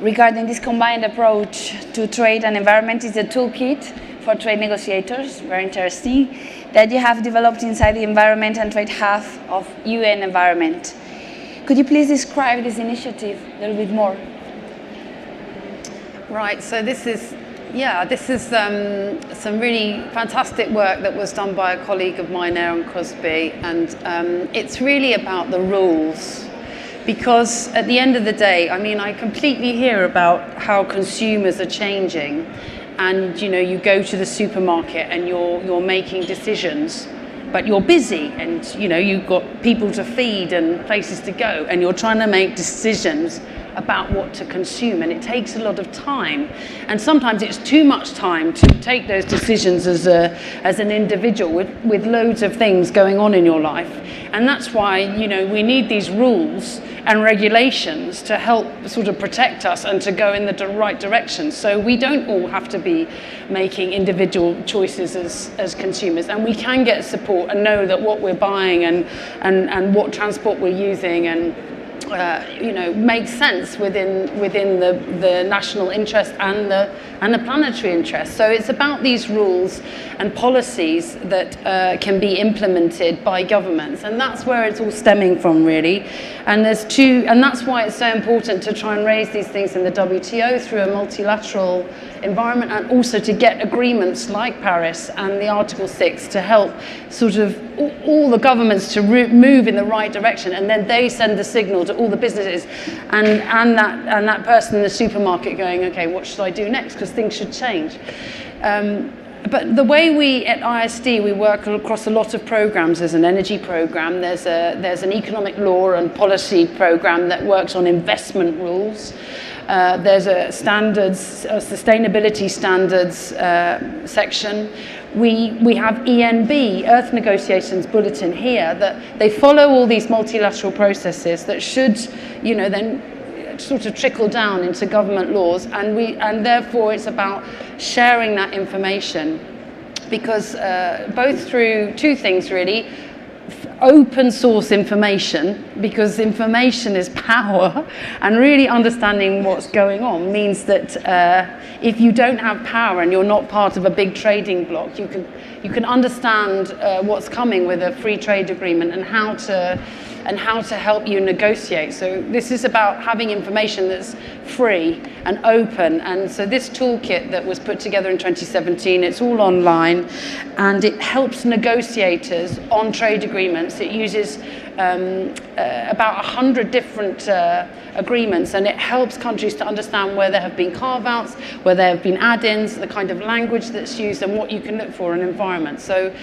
regarding this combined approach to trade and environment is the toolkit for trade negotiators, very interesting, that you have developed inside the Environment and Trade Hub of UN Environment. Could you please describe this initiative a little bit more? Right, so this is some really fantastic work that was done by a colleague of mine, Aaron Crosby, and it's really about the rules. Because at the end of the day, I mean, I completely hear about how consumers are changing, and you go to the supermarket and you're making decisions, but you're busy, and you've got people to feed and places to go, and you're trying to make decisions about what to consume, and it takes a lot of time, and sometimes it's too much time to take those decisions as an individual with loads of things going on in your life. And that's why we need these rules and regulations to help sort of protect us and to go in the right direction. So we don't all have to be making individual choices as consumers, and we can get support and know that what we're buying and what transport we're using and makes sense within the national interest and the planetary interest. So it's about these rules and policies that can be implemented by governments, and that's where it's all stemming from, really. And that's why it's so important to try and raise these things in the WTO through a multilateral environment, and also to get agreements like Paris and the Article 6 to help sort of all the governments to move in the right direction, and then they send the signal to all the businesses and that person in the supermarket going, okay, what should I do next? Because things should change. But the way we at ISD, we work across a lot of programs. There's an energy program, there's an economic law and policy program that works on investment rules. There's a sustainability standards section. We have ENB, Earth Negotiations Bulletin here, that they follow all these multilateral processes that should, then sort of trickle down into government laws, and therefore it's about sharing that information, because both through two things really. Open source information, because information is power, and really understanding what's going on means that if you don't have power and you're not part of a big trading bloc, you can understand what's coming with a free trade agreement and how to help you negotiate. So this is about having information that's free and open. And so this toolkit that was put together in 2017, it's all online, and it helps negotiators on trade agreements. It uses about 100 different agreements, and it helps countries to understand where there have been carve-outs, where there have been add-ins, the kind of language that's used, and what you can look for in an environment. So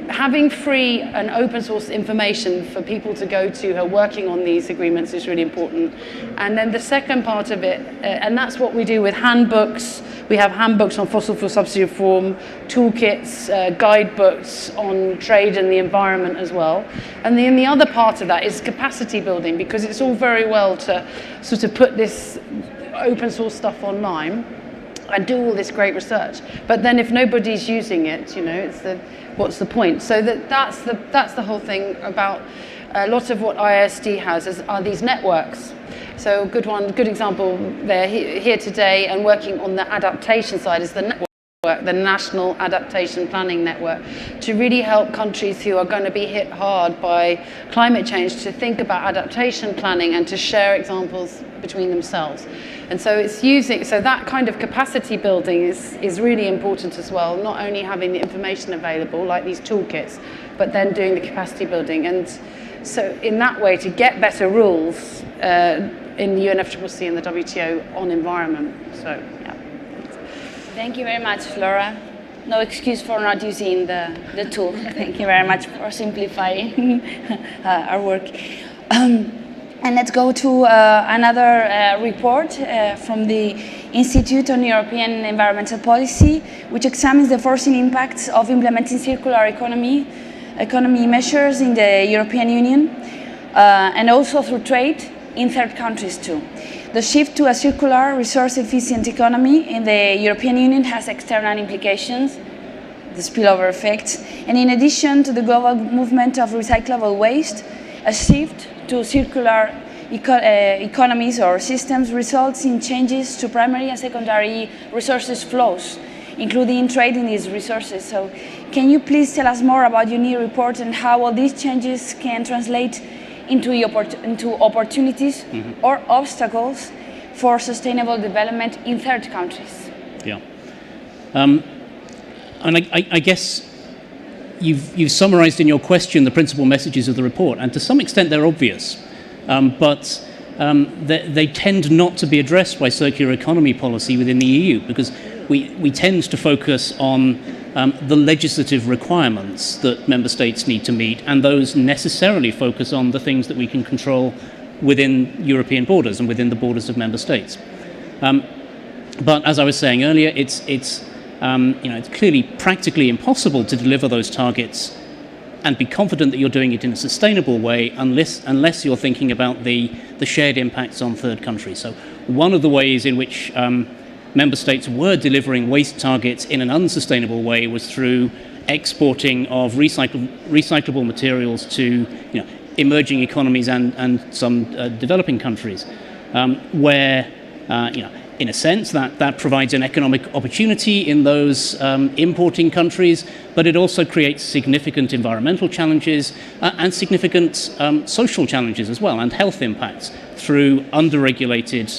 having free and open source information for people to go to who are working on these agreements is really important. And then the second part of it, and that's what we do with handbooks. We have handbooks on fossil fuel subsidy reform, toolkits, guidebooks on trade and the environment as well. And then the other part of that is capacity building, because it's all very well to sort of put this open source stuff online and do all this great research, but then if nobody's using it, what's the point? So that's the whole thing about a lot of what ISD has are these networks. So a good example there here today, and working on the adaptation side, is the network, the National Adaptation Planning Network, to really help countries who are going to be hit hard by climate change to think about adaptation planning and to share examples between themselves. And so so that kind of capacity building is really important as well, not only having the information available, like these toolkits, but then doing the capacity building. And so in that way, to get better rules in the UNFCCC and the WTO on environment. So, yeah. Thank you very much, Laura. No excuse for not using the tool. Thank you very much for simplifying our work. And let's go to another report from the Institute on European Environmental Policy, which examines the foreseen impacts of implementing circular economy measures in the European Union, and also through trade in third countries too. The shift to a circular, resource-efficient economy in the European Union has external implications, the spillover effects, and in addition to the global movement of recyclable waste, a shift to circular economies or systems results in changes to primary and secondary resources flows, including trade in these resources. So can you please tell us more about your new report and how all these changes can translate into opportunities or obstacles for sustainable development in third countries? Yeah. And I guess you've summarized in your question the principal messages of the report, and to some extent they're obvious, but they tend not to be addressed by circular economy policy within the EU, because we tend to focus on the legislative requirements that member states need to meet, and those necessarily focus on the things that we can control within European borders and within the borders of member states. But as I was saying earlier, it's clearly practically impossible to deliver those targets and be confident that you're doing it in a sustainable way unless you're thinking about the shared impacts on third countries. So one of the ways in which member states were delivering waste targets in an unsustainable way was through exporting of recyclable materials to emerging economies and some developing countries, where in a sense that provides an economic opportunity in those importing countries, but it also creates significant environmental challenges and significant social challenges as well, and health impacts through under-regulated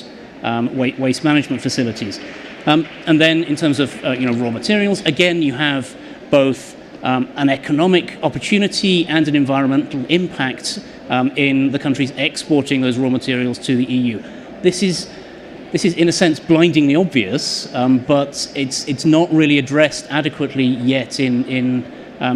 waste management facilities. And then in terms of raw materials, again you have both an economic opportunity and an environmental impact in the countries exporting those raw materials to the EU. This is in a sense blindingly obvious, but it's not really addressed adequately yet in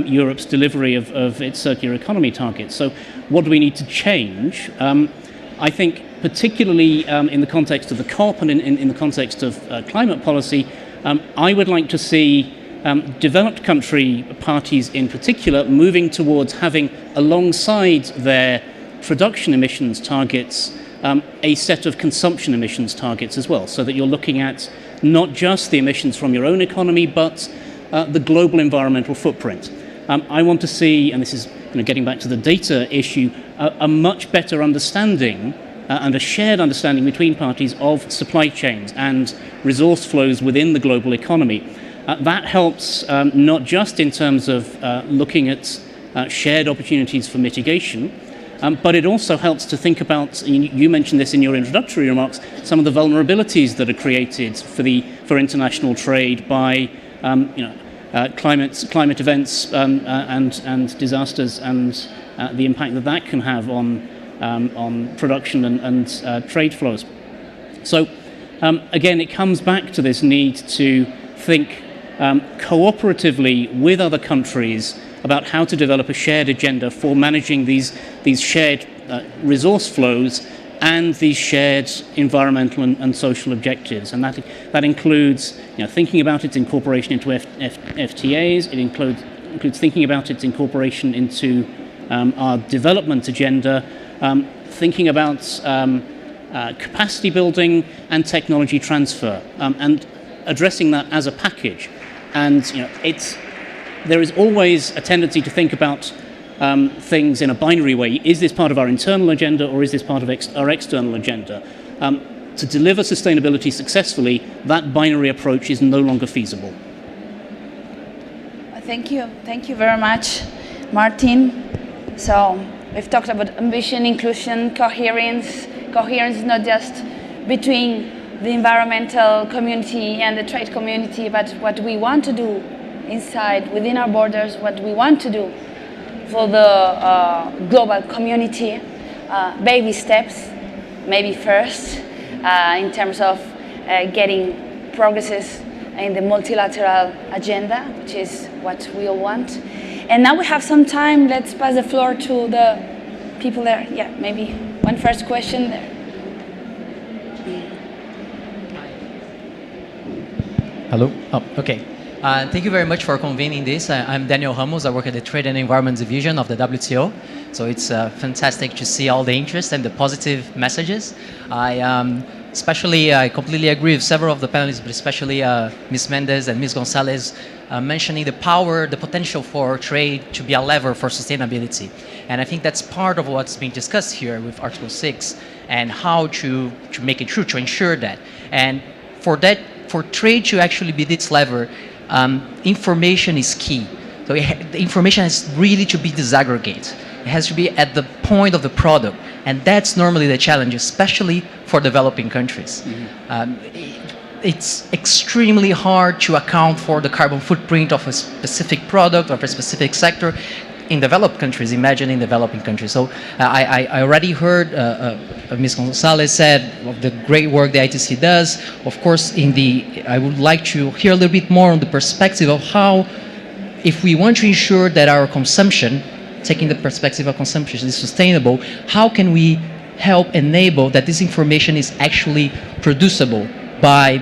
Europe's delivery of its circular economy targets. So what do we need to change? I think particularly in the context of the COP and in the context of climate policy, I would like to see developed country parties in particular moving towards having alongside their production emissions targets a set of consumption emissions targets as well, so that you're looking at not just the emissions from your own economy, but the global environmental footprint. I want to see, and this is getting back to the data issue, a much better understanding and a shared understanding between parties of supply chains and resource flows within the global economy. That helps not just in terms of looking at shared opportunities for mitigation, but it also helps to think about, you mentioned this in your introductory remarks, some of the vulnerabilities that are created for international trade by climate events and disasters, and the impact that can have on production and trade flows. So again, it comes back to this need to think cooperatively with other countries about how to develop a shared agenda for managing these shared resource flows and these shared environmental and social objectives. And that includes thinking about its incorporation into FTAs. It includes thinking about its incorporation into our development agenda, thinking about capacity building and technology transfer, and addressing that as a package. And there is always a tendency to think about things in a binary way. Is this part of our internal agenda, or is this part of our external agenda? To deliver sustainability successfully, that binary approach is no longer feasible. Thank you very much, Martin. So we've talked about ambition, inclusion, coherence. Coherence is not just between the environmental community and the trade community, but what we want to do within our borders, what we want to do for the global community. Baby steps, maybe first, in terms of getting progresses in the multilateral agenda, which is what we all want. And now we have some time. Let's pass the floor to the people there. Yeah, maybe one first question there. Hello. Oh, okay. Thank you very much for convening this. I'm Daniel Ramos. I work at the Trade and Environment Division of the WTO. So it's fantastic to see all the interest and the positive messages. I completely agree with several of the panelists, but especially Ms. Mendes and Ms. Gonzalez mentioning the potential for trade to be a lever for sustainability. And I think that's part of what's being discussed here with Article 6 and how to make it true, to ensure that. And for trade to actually be this lever, information is key. So the information has really to be disaggregated. It has to be at the point of the product. And that's normally the challenge, especially for developing countries. Mm-hmm. It's extremely hard to account for the carbon footprint of a specific product or of a specific sector in developed countries, imagine in developing countries. So I already heard Ms. Gonzalez said of the great work the ITC does. Of course, I would like to hear a little bit more on the perspective of how, if we want to ensure that our consumption, taking the perspective of consumption, is sustainable, how can we help enable that this information is actually producible by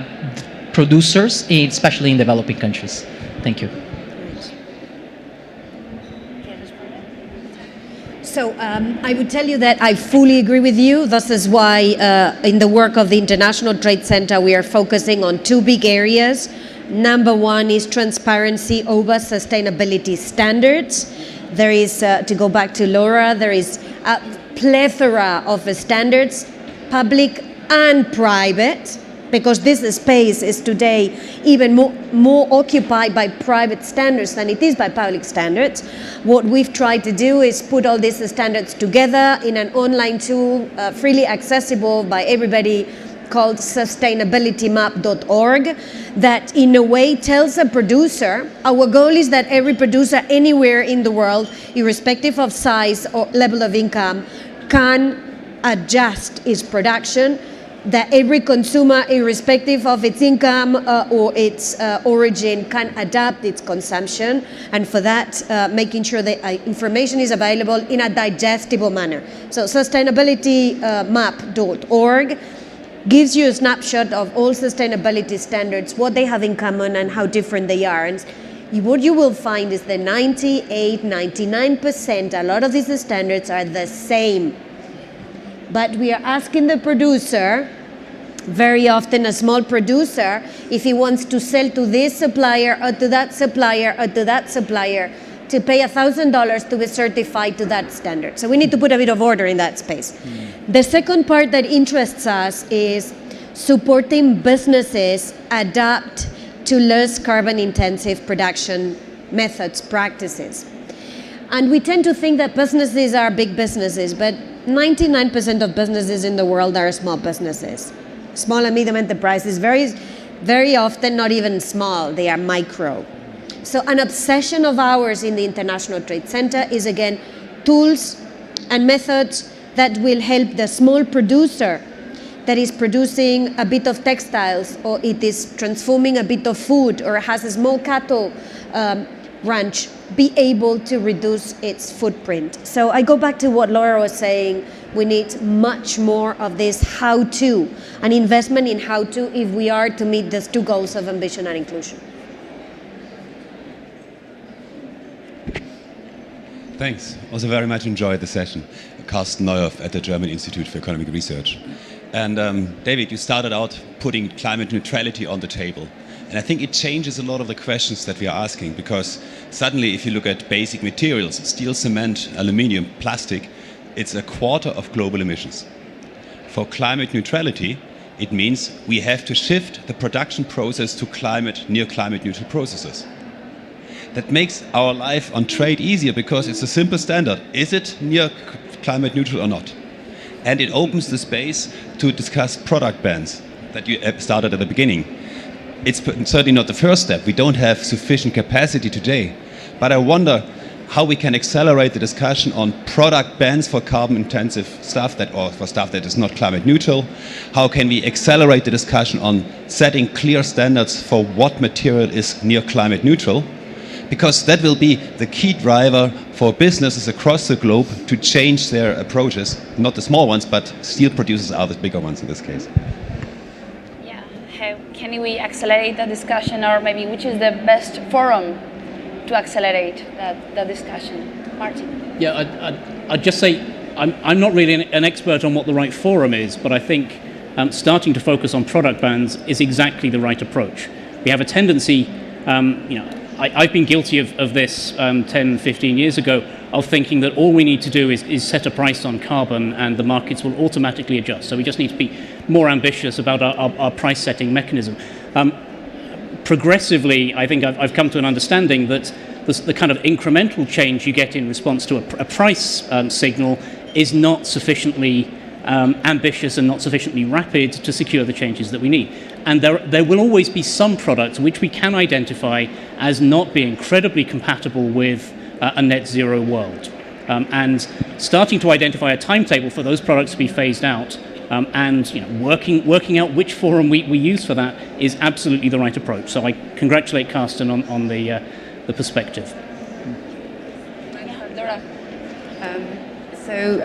producers, especially in developing countries? Thank you. So I would tell you that I fully agree with you. This is why in the work of the International Trade Center, we are focusing on two big areas. Number one is transparency over sustainability standards. There is, to go back to Laura, there is a plethora of standards, public and private, because this space is today even more occupied by private standards than it is by public standards. What we've tried to do is put all these standards together in an online tool, freely accessible by everybody, called sustainabilitymap.org, that in a way tells a producer, our goal is that every producer anywhere in the world, irrespective of size or level of income, can adjust its production, that every consumer, irrespective of its income or its origin, can adapt its consumption, and for that, making sure that information is available in a digestible manner. So sustainabilitymap.org gives you a snapshot of all sustainability standards, what they have in common and how different they are. And what you will find is that 98, 99%, a lot of these standards are the same. But we are asking the producer, very often a small producer, if he wants to sell to this supplier or to that supplier or to that supplier, to pay $1,000 to be certified to that standard. So we need to put a bit of order in that space. The second part that interests us is supporting businesses adapt to less carbon intensive production methods, practices. And we tend to think that businesses are big businesses, but 99% of businesses in the world are small businesses. Small and medium enterprises, very often not even small, they are micro. So an obsession of ours in the International Trade Center is, again, tools and methods that will help the small producer that is producing a bit of textiles, or it is transforming a bit of food, or has a small cattle ranch, be able to reduce its footprint. So I go back to what Laura was saying, we need much more of this how-to, an investment in how-to if we are to meet these two goals of ambition and inclusion. Thanks. Also very much enjoyed the session. Carsten Neuhoff at the German Institute for Economic Research. And David, you started out putting climate neutrality on the table. And I think it changes a lot of the questions that we are asking, because suddenly if you look at basic materials, steel, cement, aluminium, plastic, it's a quarter of global emissions. For climate neutrality, it means we have to shift the production process to near climate neutral processes. That makes our life on trade easier because it's a simple standard. Is it near climate neutral or not? And it opens the space to discuss product bans that you started at the beginning. It's certainly not the first step. We don't have sufficient capacity today. But I wonder how we can accelerate the discussion on product bans for carbon-intensive stuff or for stuff that is not climate neutral. How can we accelerate the discussion on setting clear standards for what material is near climate neutral? Because that will be the key driver for businesses across the globe to change their approaches. Not the small ones, but steel producers are the bigger ones in this case. Yeah, how can we accelerate the discussion, or maybe which is the best forum to accelerate that discussion? Martin? Yeah, I'd just say I'm not really an expert on what the right forum is, but I think starting to focus on product bans is exactly the right approach. We have a tendency, I've been guilty of this 10, 15 years ago, of thinking that all we need to do is set a price on carbon and the markets will automatically adjust. So we just need to be more ambitious about our price setting mechanism. Progressively, I think I've come to an understanding that the kind of incremental change you get in response to a price signal is not sufficiently ambitious and not sufficiently rapid to secure the changes that we need. And there will always be some products which we can identify as not being incredibly compatible with a net zero world. And starting to identify a timetable for those products to be phased out and working out which forum we use for that is absolutely the right approach. So I congratulate Carsten on the perspective. So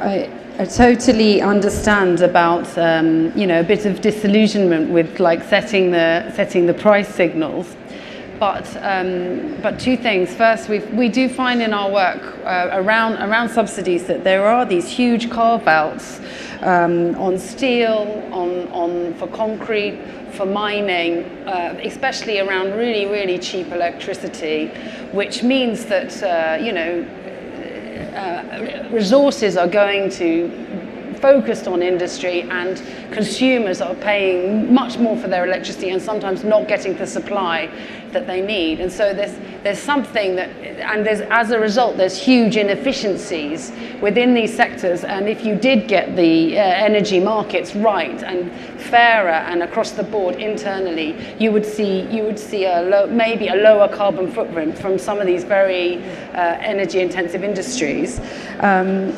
I totally understand about a bit of disillusionment with like setting the price signals, But two things. First, we do find in our work around subsidies that there are these huge carve-outs on steel, for concrete, for mining, especially around really, really cheap electricity, which means that resources are going to focused on industry, and consumers are paying much more for their electricity and sometimes not getting the supply that they need. And so there's something that, and as a result, there's huge inefficiencies within these sectors. And if you did get the energy markets right and fairer and across the board internally, you would see maybe a lower carbon footprint from some of these very energy intensive industries. And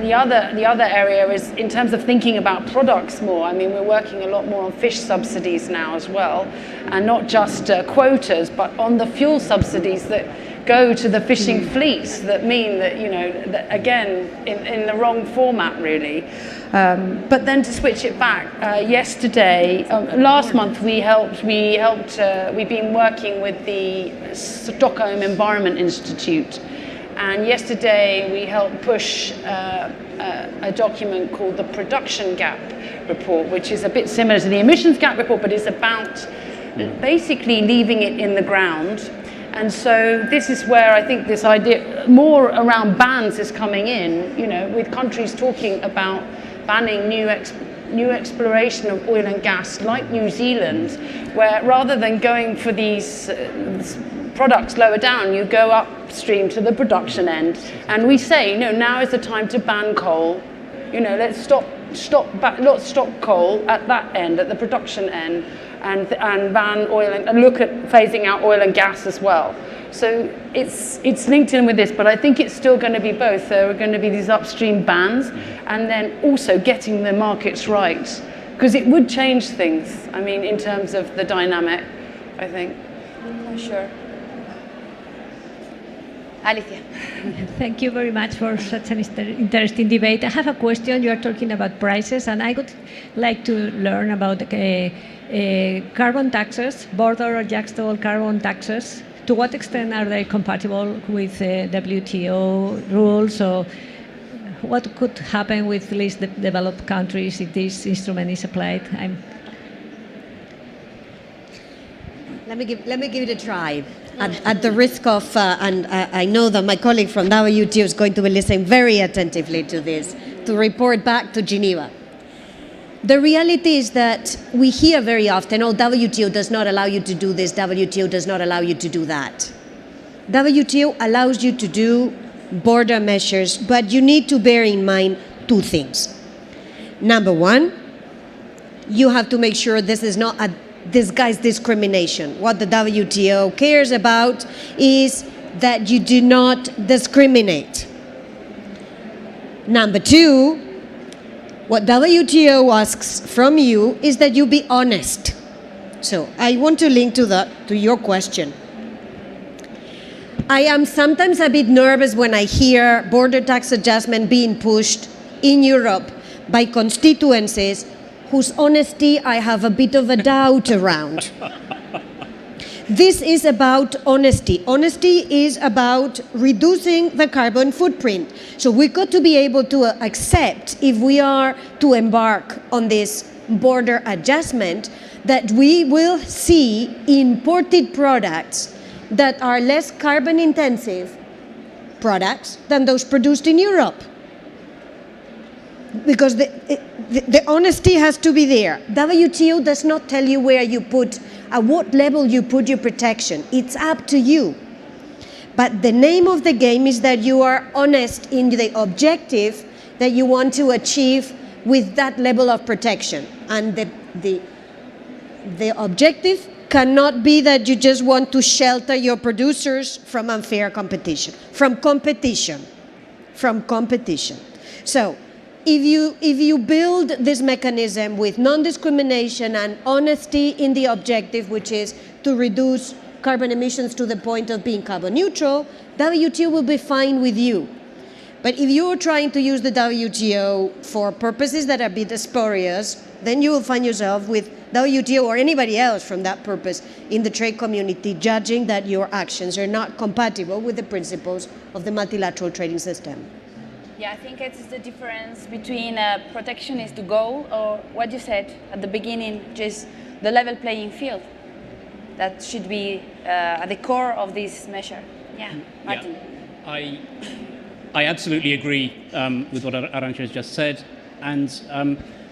the other area is in terms of thinking about products more. I mean, we're working a lot more on fish subsidies now as well, and not just quotas, but on the fuel subsidies that go to the fishing fleets, that mean that, that again, in the wrong format really. But then to switch it back, yesterday, last month we've been working with the Stockholm Environment Institute. And yesterday we helped push a document called the Production Gap Report, which is a bit similar to the Emissions Gap Report, but it's about basically leaving it in the ground. And so this is where I think this idea more around bans is coming in, with countries talking about banning new exploration of oil and gas, like New Zealand, where rather than going for these products lower down, you go upstream to the production end. And we say, now is the time to ban coal. Let's stop coal at that end, at the production end, and ban oil and look at phasing out oil and gas as well. So it's linked in with this, but I think it's still going to be both. There are going to be these upstream bans, and then also getting the markets right, because it would change things. I mean, in terms of the dynamic, I think. Sure. Alicia. Thank you very much for such an interesting debate. I have a question. You are talking about prices, and I would like to learn about carbon taxes, border adjustable carbon taxes. To what extent are they compatible with WTO rules? Or what could happen with least developed countries if this instrument is applied? Let me give it a try. At the risk of, and I know that my colleague from WTO is going to be listening very attentively to this, to report back to Geneva. The reality is that we hear very often, WTO does not allow you to do this, WTO does not allow you to do that. WTO allows you to do border measures, but you need to bear in mind two things. Number one, you have to make sure this is not a disguised discrimination. What the WTO cares about is that you do not discriminate. Number two, what WTO asks from you is that you be honest. So I want to link to your question. I am sometimes a bit nervous when I hear border tax adjustment being pushed in Europe by constituencies whose honesty I have a bit of a doubt around. This is about honesty. Honesty is about reducing the carbon footprint. So we've got to be able to accept, if we are to embark on this border adjustment, that we will see imported products that are less carbon intensive products than those produced in Europe. Because the honesty has to be there. WTO does not tell you where you put, at what level you put your protection. It's up to you. But the name of the game is that you are honest in the objective that you want to achieve with that level of protection. And the objective cannot be that you just want to shelter your producers from unfair competition, from competition. So, if you build this mechanism with non-discrimination and honesty in the objective, which is to reduce carbon emissions to the point of being carbon neutral, WTO will be fine with you. But if you're trying to use the WTO for purposes that are a bit spurious, then you will find yourself with WTO or anybody else from that purpose in the trade community judging that your actions are not compatible with the principles of the multilateral trading system? Yeah, I think it's the difference between a protectionist goal or what you said at the beginning, just the level playing field. That should be at the core of this measure. Yeah, Martin. Yeah, I absolutely agree with what Arantxa has just said. And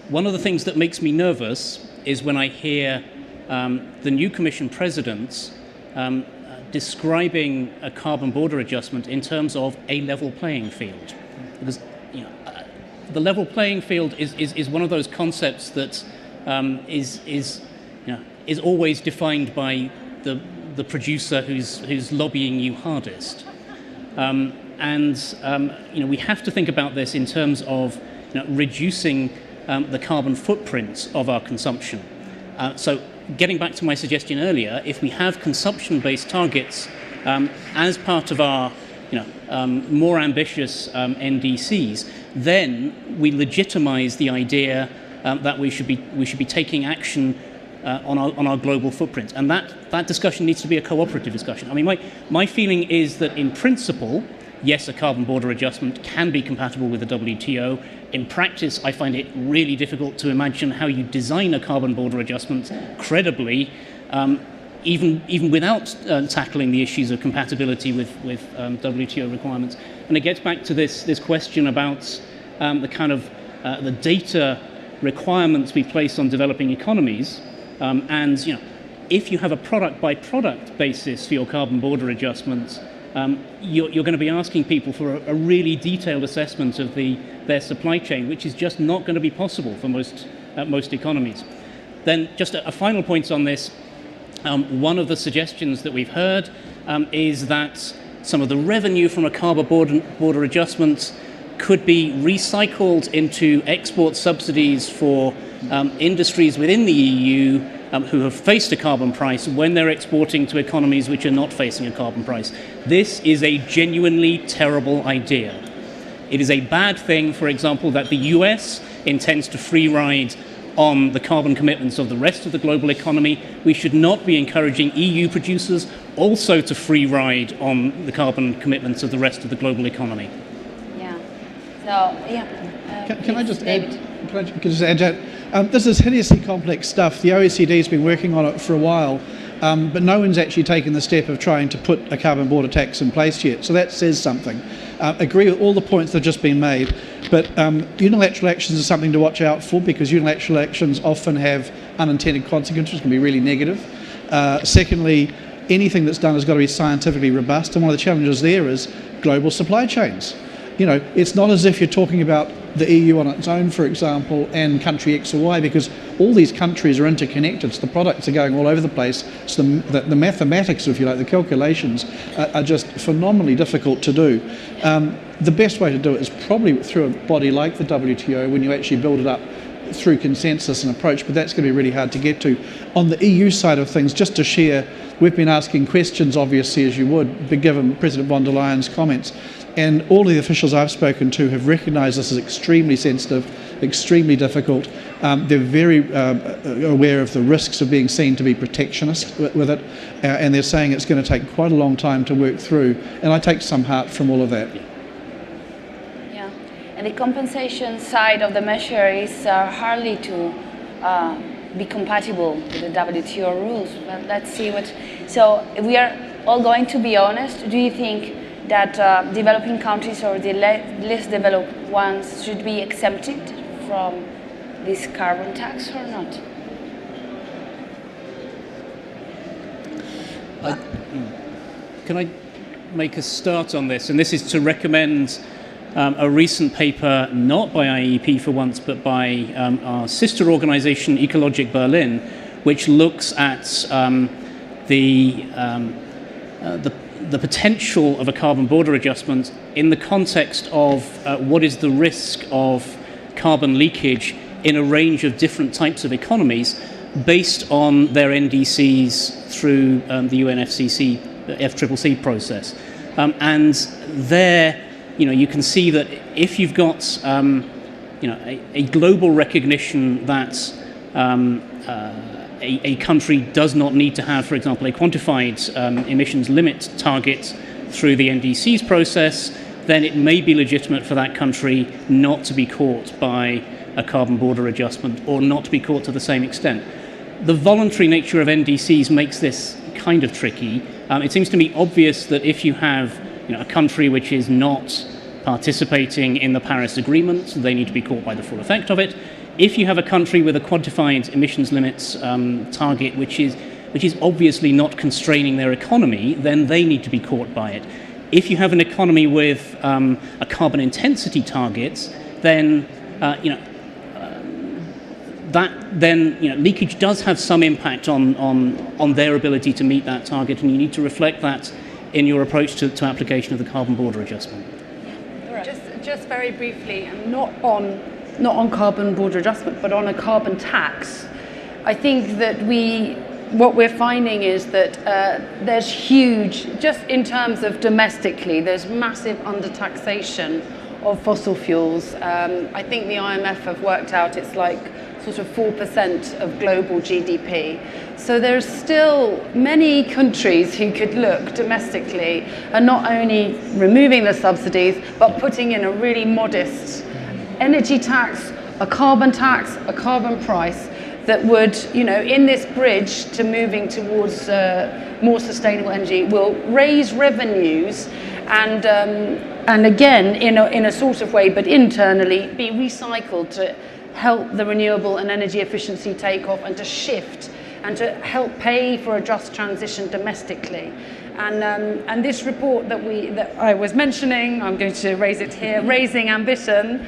one of the things that makes me nervous is when I hear the new Commission President describing a carbon border adjustment in terms of a level playing field. Because the level playing field is one of those concepts that is always defined by the producer who's lobbying you hardest. We have to think about this in terms of reducing the carbon footprint of our consumption. So getting back to my suggestion earlier, if we have consumption-based targets as part of our more ambitious NDCs, then we legitimize the idea that we should be taking action on our global footprint, and that discussion needs to be a cooperative discussion. I mean, my feeling is that in principle, yes, a carbon border adjustment can be compatible with the WTO. In practice, I find it really difficult to imagine how you design a carbon border adjustment credibly, even without tackling the issues of compatibility with WTO requirements. And it gets back to this question about the kind of the data requirements we place on developing economies. If you have a product-by-product basis for your carbon border adjustments, you're going to be asking people for a really detailed assessment of their supply chain, which is just not going to be possible for most economies. Then just a final point on this. One of the suggestions that we've heard is that some of the revenue from a carbon border adjustment could be recycled into export subsidies for industries within the EU who have faced a carbon price when they're exporting to economies which are not facing a carbon price. This is a genuinely terrible idea. It is a bad thing, for example, that the US intends to free ride on the carbon commitments of the rest of the global economy. We should not be encouraging EU producers also to free ride on the carbon commitments of the rest of the global economy. Yeah. So, yeah. Can I just add? Can I just add that this is hideously complex stuff. The OECD has been working on it for a while, but no one's actually taken the step of trying to put a carbon border tax in place yet. So that says something. Agree with all the points that have just been made, but unilateral actions are something to watch out for, because unilateral actions often have unintended consequences, can be really negative. Secondly, anything that's done has got to be scientifically robust, and one of the challenges there is global supply chains. It's not as if you're talking about the EU on its own, for example, and country X or Y, because all these countries are interconnected, so the products are going all over the place. So the mathematics, if you like, the calculations are just phenomenally difficult to do. The best way to do it is probably through a body like the WTO, when you actually build it up through consensus and approach, but that's going to be really hard to get to. On the EU side of things, just to share, we've been asking questions, obviously, as you would, given President von der Leyen's comments. And all the officials I've spoken to have recognised this as extremely sensitive, extremely difficult. They're very aware of the risks of being seen to be protectionist with it, and they're saying it's going to take quite a long time to work through. And I take some heart from all of that. Yeah, and the compensation side of the measure is hardly to be compatible with the WTO rules. But let's see what. So if we are all going to be honest, do you think that developing countries or the less developed ones should be exempted from this carbon tax or not? Can I make a start on this? And this is to recommend a recent paper, not by IEP for once, but by our sister organization, Ecologic Berlin, which looks at the potential of a carbon border adjustment in the context of what is the risk of carbon leakage in a range of different types of based on their NDCs through the FCCC process. And there, you can see that if you've got, a global recognition that a country does not need to have, for example, a quantified emissions limit target through the NDCs process, then it may be legitimate for that country not to be caught by a carbon border adjustment or not to be caught to the same extent. The voluntary nature of NDCs makes this kind of tricky. It seems to me obvious that if you have a country which is not participating in the Paris Agreement, they need to be caught by the full effect of it. If you have a country with a quantified emissions limits target which is obviously not constraining their economy, then they need to be caught by it. If you have an economy with a carbon intensity target, then leakage does have some impact on their ability to meet that target, and you need to reflect that in your approach to application of the carbon border adjustment. Just very briefly, and not on carbon border adjustment, but on a carbon tax. I think that what we're finding is that there's huge, just in terms of domestically, there's massive undertaxation of fossil fuels. I think the IMF have worked out it's like sort of 4% of global GDP. So there's still many countries who could look domestically and not only removing the subsidies, but putting in a really modest energy tax, a carbon price that would, in this bridge to moving towards more sustainable energy, will raise revenues and again, in a sort of way, but internally, be recycled to help the renewable and energy efficiency take off and to shift and to help pay for a just transition domestically. And this report that I was mentioning, I'm going to raise it here, Raising Ambition,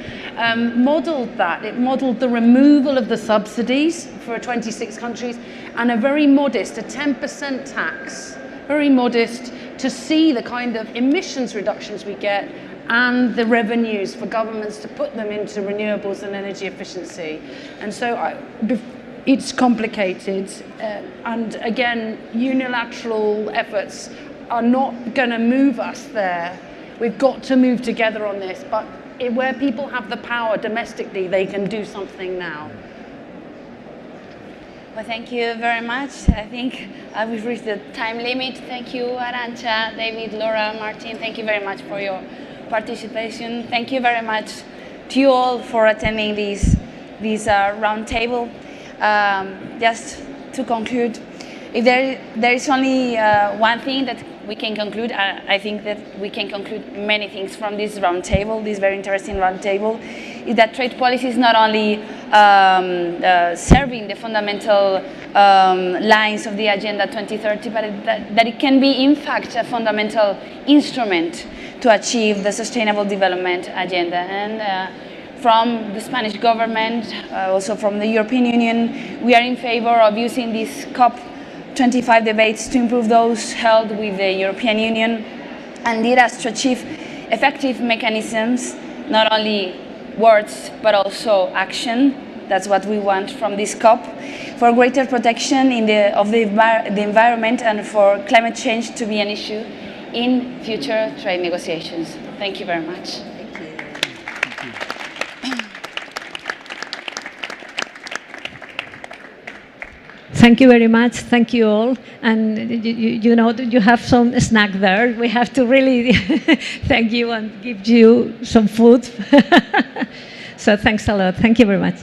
modelled that. It modelled the removal of the subsidies for 26 countries and a very modest, a 10% tax, very modest, to see the kind of emissions reductions we get and the revenues for governments to put them into renewables and energy efficiency. And so it's complicated, and again, unilateral efforts are not going to move us there. We've got to move together on this, but where people have the power domestically, they can do something now. Well, thank you very much. I think we've reached the time limit. Thank you, Arantxa, David, Laura, Martin. Thank you very much for your participation. Thank you very much to you all for attending this round table. Just to conclude, if there is only one thing that we can conclude, I think that we can conclude many things from this round table, this very interesting round table, is that trade policy is not only serving the fundamental lines of the Agenda 2030, but that it can be, in fact, a fundamental instrument to achieve the Sustainable Development Agenda. And from the Spanish government, also from the European Union, we are in favor of using these COP25 debates to improve those held with the European Union and lead us to achieve effective mechanisms, not only words, but also action. That's what we want from this COP, for greater protection of the environment and for climate change to be an issue in future trade negotiations. Thank you very much. Thank you very much. Thank you all. And you have some snack there. We have to really thank you and give you some food. So thanks a lot. Thank you very much.